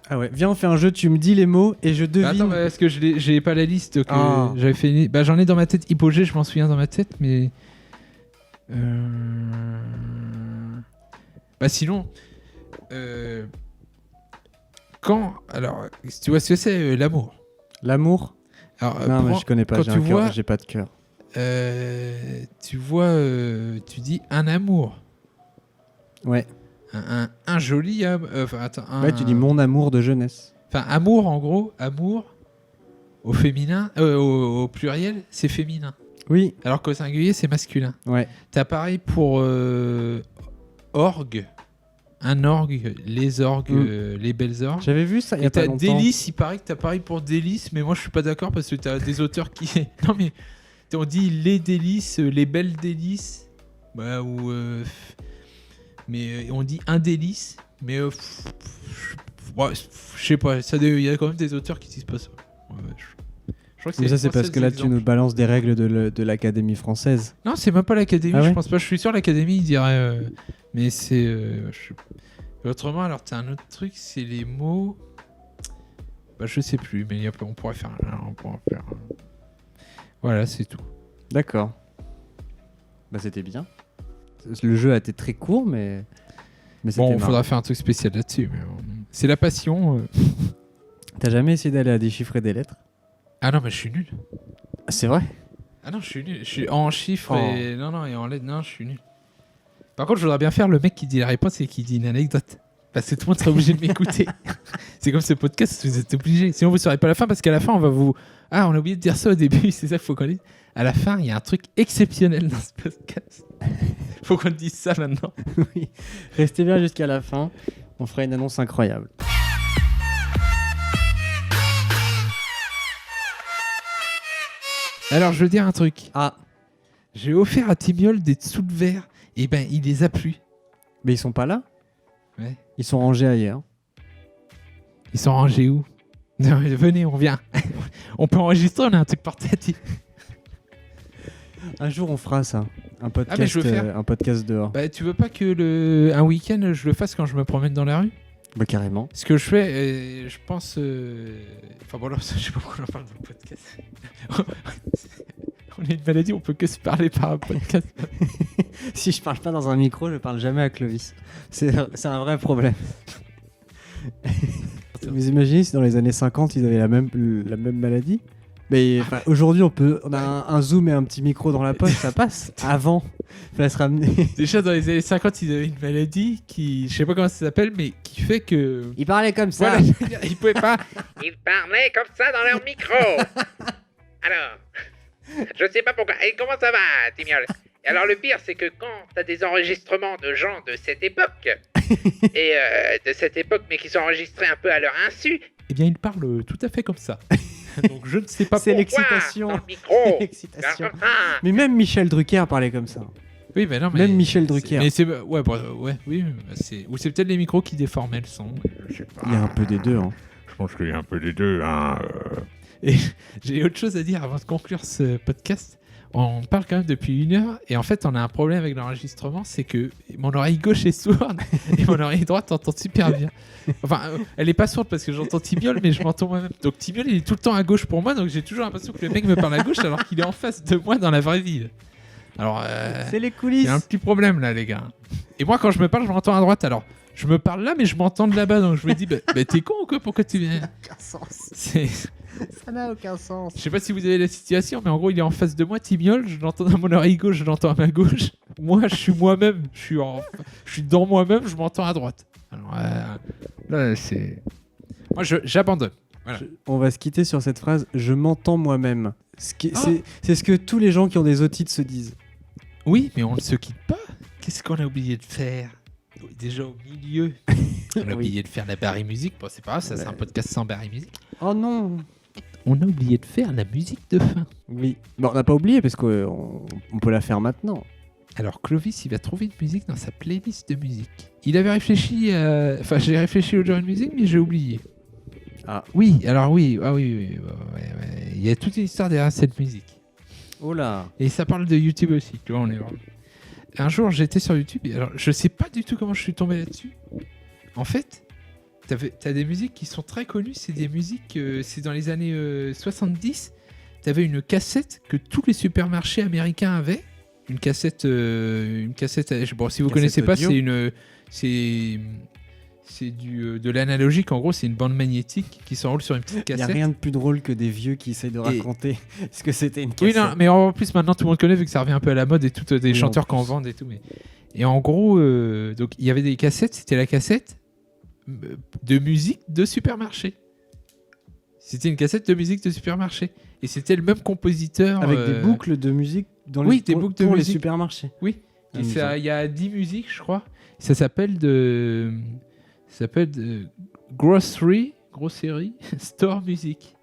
Ah ouais, viens on fait un jeu, tu me dis les mots et je devine. Attends, parce que j'ai pas la liste que j'avais fait. Bah j'en ai dans ma tête hypogée, je m'en souviens dans ma tête, mais. Bah sinon, alors, tu vois ce que c'est l'amour. L'amour. Alors, non, mais je connais pas. J'ai pas de cœur. Tu vois, tu dis un amour. Ouais. Un joli. Ouais, tu dis mon amour de jeunesse. Enfin, amour en gros, amour au féminin, au pluriel, c'est féminin. Oui. Alors qu'au singulier, c'est masculin. Ouais. T'as pareil pour orgue. Un orgue, les orgues, les belles orgues. J'avais vu ça il y a et pas t'as longtemps. délice, il paraît que t'as pareil pour délice, mais moi je suis pas d'accord parce que t'as des auteurs qui... Non mais, on dit les délices, les belles délices, bah, ou... mais on dit un délice, mais... ouais, je sais pas, il y a quand même des auteurs qui disent pas ça. Ouais, je crois que Mais ça, c'est français, parce que là, des tu nous balances des règles de l'Académie française. Non, c'est même pas l'Académie, Ah ouais je pense pas. Je suis sûr l'Académie, il dirait... mais c'est... Autrement, alors t'as un autre truc, c'est les mots... Bah, je sais plus, mais on pourrait faire... Voilà, c'est tout. D'accord. Bah, c'était bien. Le jeu a été très court, mais c'était Bon, il marrant. faudra faire un truc spécial là-dessus. Mais c'est la passion. T'as jamais essayé d'aller à déchiffrer des lettres? Ah non, mais je suis nul. C'est vrai? Ah non, je suis nul. Je suis en chiffres Oh. et... Non, et en lettres, non, je suis nul. Par contre, je voudrais bien faire le mec qui dit la réponse et qui dit une anecdote. Parce que tout le monde serait obligé de m'écouter. C'est comme ce podcast, vous êtes obligés. Sinon, vous ne saurez pas la fin, parce qu'à la fin, on va vous... Ah, on a oublié de dire ça au début, c'est ça qu'il faut qu'on dise. À la fin, il y a un truc exceptionnel dans ce podcast. Faut qu'on dise ça maintenant. Oui. Restez bien jusqu'à la fin. On fera une annonce incroyable. Alors, je veux dire un truc. Ah, J'ai offert à Timiol des dessous de verre. Et ben, il les a plu. mais ils sont pas là? Ouais. Ils sont rangés ailleurs. Ils sont rangés où? Non, mais venez, on vient. On peut enregistrer, on a un truc portatif. Un jour, on fera ça. Un podcast, mais je veux faire. un podcast dehors. Bah, tu veux pas que un week-end, je le fasse quand je me promène dans la rue? Bah, carrément. Ce que je fais, je pense... Enfin bon, là, je sais pas pourquoi on en parle dans le podcast. On a une maladie, on peut que se parler par un podcast. Si je parle pas dans un micro, je parle jamais à Clovis. C'est un vrai problème. Vous imaginez si dans les années 50, ils avaient la même maladie? Mais enfin, aujourd'hui, on a un zoom et un petit micro dans la poche, ça passe. Avant, il fallait se ramener. Déjà, dans les années 50, ils avaient une maladie qui... Je sais pas comment ça s'appelle, mais qui fait que... Il parlait comme ça. Voilà, je veux dire, ils pouvaient pas... Ils parlaient comme ça dans leur micro. Alors, je sais pas pourquoi. Et comment ça va, Timiol? Et alors, le pire, c'est que quand t'as des enregistrements de gens de cette époque, mais qui sont enregistrés un peu à leur insu, Eh bien, ils parlent tout à fait comme ça. Donc, je ne sais pas C'est pourquoi. l'excitation. dans le micro, L'excitation. comme ça. Mais même Michel Drucker parlait comme ça. Oui, mais non, mais... Même Michel Drucker. Mais c'est... Ouais, oui. C'est... Ou c'est peut-être les micros qui déformaient le son. Je sais pas. Il y a un peu des deux. Hein. Je pense qu'il y a un peu des deux. Hein. Et j'ai autre chose à dire avant de conclure ce podcast. On parle quand même depuis 1 heure et en fait on a un problème avec l'enregistrement, c'est que mon oreille gauche est sourde et mon oreille droite entend super bien. Enfin, elle est pas sourde parce que j'entends Timiol, mais je m'entends moi-même. Donc Timiol il est tout le temps à gauche pour moi, donc j'ai toujours l'impression que le mec me parle à gauche alors qu'il est en face de moi dans la vraie vie. Alors, C'est les il coulisses. y a un petit problème là les gars. Et moi quand je me parle, je m'entends à droite. Alors je me parle là, mais je m'entends de là-bas, donc je me dis, bah t'es con ou quoi? Pourquoi tu viens? Aucun sens. C'est... Ça n'a aucun sens. Je sais pas si vous avez la situation, mais en gros, il est en face de moi, Timiol. Je l'entends dans mon oreille gauche, je l'entends à ma gauche. Moi, je suis moi-même. Je suis dans moi-même, je m'entends à droite. Alors, là, c'est... Moi, j'abandonne. Voilà. On va se quitter sur cette phrase. Je m'entends moi-même. C'est ce que tous les gens qui ont des otites se disent. Oui, mais on ne se quitte pas. Qu'est-ce qu'on a oublié de faire? Déjà au milieu, on a Oui. oublié de faire la Barry Music. Bon, c'est pas grave, ça c'est un podcast sans Barry Music. Oh non. On a oublié de faire la musique de fin. Oui. Bon, on n'a pas oublié parce qu'on peut la faire maintenant. Alors Clovis, il va trouver une musique dans sa playlist de musique. Il avait réfléchi, enfin j'ai réfléchi au genre de musique, mais j'ai oublié. Ah. Oui, alors oui, ouais. Il y a toute une histoire derrière cette musique. Oh là. Et ça parle de YouTube aussi, tu vois, on est vraiment... Un jour, j'étais sur YouTube, et alors je sais pas du tout comment je suis tombé là-dessus. En fait, t'as des musiques qui sont très connues, c'est des musiques, c'est dans les années 70, t'avais une cassette que tous les supermarchés américains avaient. Une cassette, bon, si vous connaissez pas, audio. c'est de l'analogique. En gros, c'est une bande magnétique qui s'enroule sur une petite Il n'y a cassette. rien de plus drôle que des vieux qui essayent de raconter ce que c'était une Oui, cassette. non, mais en plus, maintenant, tout le monde connaît, vu que ça revient un peu à la mode et tout, des Oui, chanteurs en qui en plus. vendent et tout. Et en gros, donc il y avait des cassettes, c'était la cassette de musique de supermarché. C'était une cassette de musique de supermarché. Et c'était le même compositeur. Avec des boucles de musique dans oui, des boucles de pour les musique. supermarchés. Oui. Et Amusant. il y a 10 musiques, je crois. Ça s'appelle Grocery Store Music.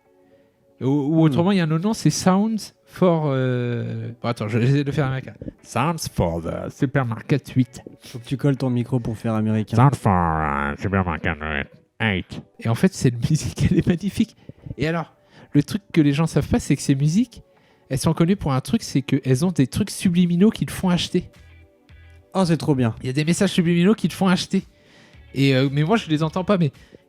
Ou autrement, il y a un autre nom, c'est Sounds for... Bon, attends, je vais essayer de faire américain. Sounds for the Supermarket 8. Faut que tu colles ton micro pour faire américain. Sounds for Supermarket 8. Et en fait, cette musique, elle est magnifique. Et alors, le truc que les gens savent pas, c'est que ces musiques, elles sont connues pour un truc, c'est qu'elles ont des trucs subliminaux qui te font acheter. Oh, c'est trop bien. Il y a des messages subliminaux qui te font acheter. Et, mais moi, je les entends pas.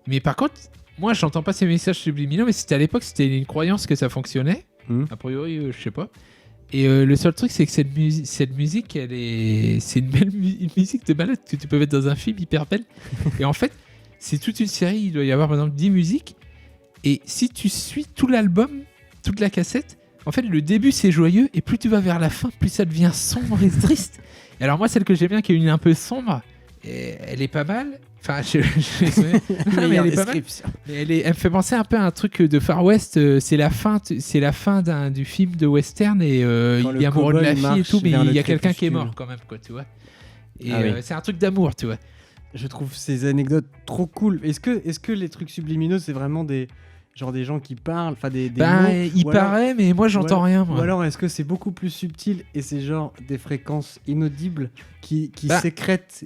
Mais par contre, moi, j'entends pas ces messages subliminaux, mais c'était à l'époque, c'était une croyance que ça fonctionnait. A priori, je sais pas. Et le seul truc, c'est que cette musique, c'est une musique de balade que tu peux mettre dans un film hyper belle. Et en fait, c'est toute une série. Il doit y avoir, par exemple, 10 musiques. Et si tu suis tout l'album, toute la cassette, en fait, le début, c'est joyeux. Et plus tu vas vers la fin, plus ça devient sombre et triste. Et alors, moi, celle que j'aime bien, qui est une un peu sombre, elle est pas mal. Enfin, non, mais elle est pas mal. Mais elle me fait penser un peu à un truc de Far West. C'est la fin du film de western et il est amoureux de la fille et tout, mais il y a quelqu'un qui est mort quand même, quoi, tu vois. Et c'est un truc d'amour, tu vois. Je trouve ces anecdotes trop cool. Est-ce que les trucs subliminaux, c'est vraiment des gens qui parlent, enfin des mots, il paraît, mais moi j'entends rien. Moi. Ou alors est-ce que c'est beaucoup plus subtil et c'est genre des fréquences inaudibles qui sécrètent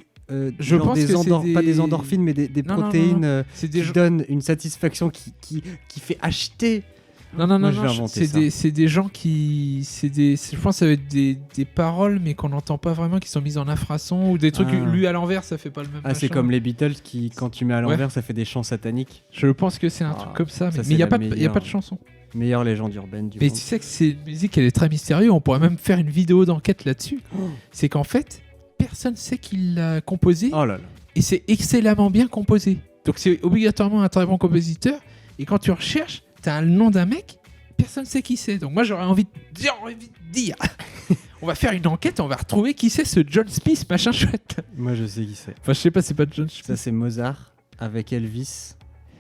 je pense que pas des endorphines, mais des protéines non. qui donnent une satisfaction qui fait acheter. Non, c'est des gens qui... je pense que ça va être des paroles, mais qu'on n'entend pas vraiment, qui sont mises en infrason, ou des trucs lus à l'envers, ça fait pas le même machin. C'est comme les Beatles qui, quand tu mets à l'envers, ça fait des chants sataniques. Je pense que c'est un truc comme ça, mais il n'y a pas de chanson. Meilleure légende urbaine du mais monde. Tu sais que cette musique, elle est très mystérieuse, on pourrait même faire une vidéo d'enquête là-dessus. C'est qu'en fait, personne sait qui l'a composé, et c'est excellemment bien composé. Donc c'est obligatoirement un très bon compositeur, et quand tu recherches, t'as un nom d'un mec, personne sait qui c'est. Donc moi j'aurais envie de dire on va faire une enquête, on va retrouver qui c'est ce John Smith machin chouette. Moi je sais qui c'est. Enfin je sais pas, c'est pas John Smith. Ça c'est Mozart avec Elvis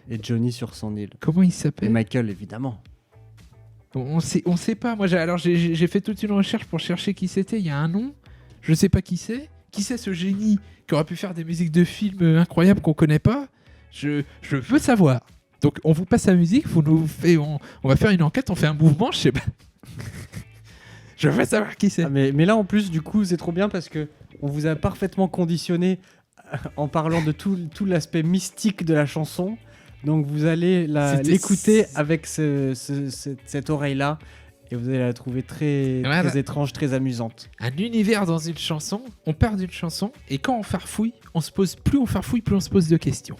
et Johnny sur son île. Comment il s'appelle? Et Michael évidemment. On sait pas. Moi j'ai fait toute une recherche pour chercher qui c'était. Il y a un nom, je sais pas qui c'est. Qui c'est ce génie qui aurait pu faire des musiques de films incroyables qu'on connaît pas? Je veux savoir. Donc on vous passe la musique, on va faire une enquête, on fait un mouvement, je sais pas. Je veux savoir qui c'est. Mais là en plus du coup c'est trop bien parce que on vous a parfaitement conditionné en parlant de tout l'aspect mystique de la chanson. Donc vous allez l'écouter avec cette oreille-là et vous allez la trouver très étrange, très amusante. Un univers dans une chanson, on part d'une chanson et quand on farfouille, plus on se pose de questions.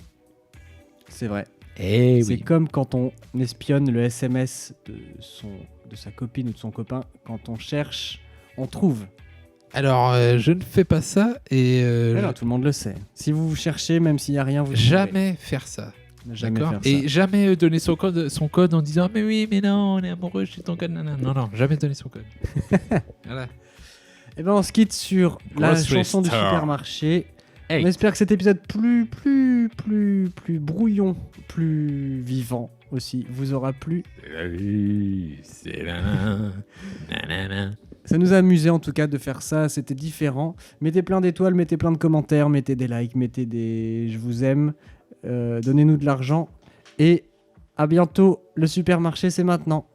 C'est vrai. C'est comme quand on espionne le SMS de sa copine ou de son copain. Quand on cherche, on trouve. Alors, je ne fais pas ça et... Alors, tout le monde le sait. Si vous cherchez, même s'il n'y a rien, vous jamais faire ça. D'accord. Et jamais donner son code en disant mais oui, mais non, on est amoureux, je suis ton code. Non, jamais donner son code. Voilà. Et ben on se quitte sur la chanson du supermarché. On espère que cet épisode plus brouillon, plus vivant aussi, vous aura plu. Ça nous a amusé en tout cas de faire ça, c'était différent. Mettez plein d'étoiles, mettez plein de commentaires, mettez des likes, mettez des je vous aime, donnez-nous de l'argent et à bientôt, le supermarché c'est maintenant.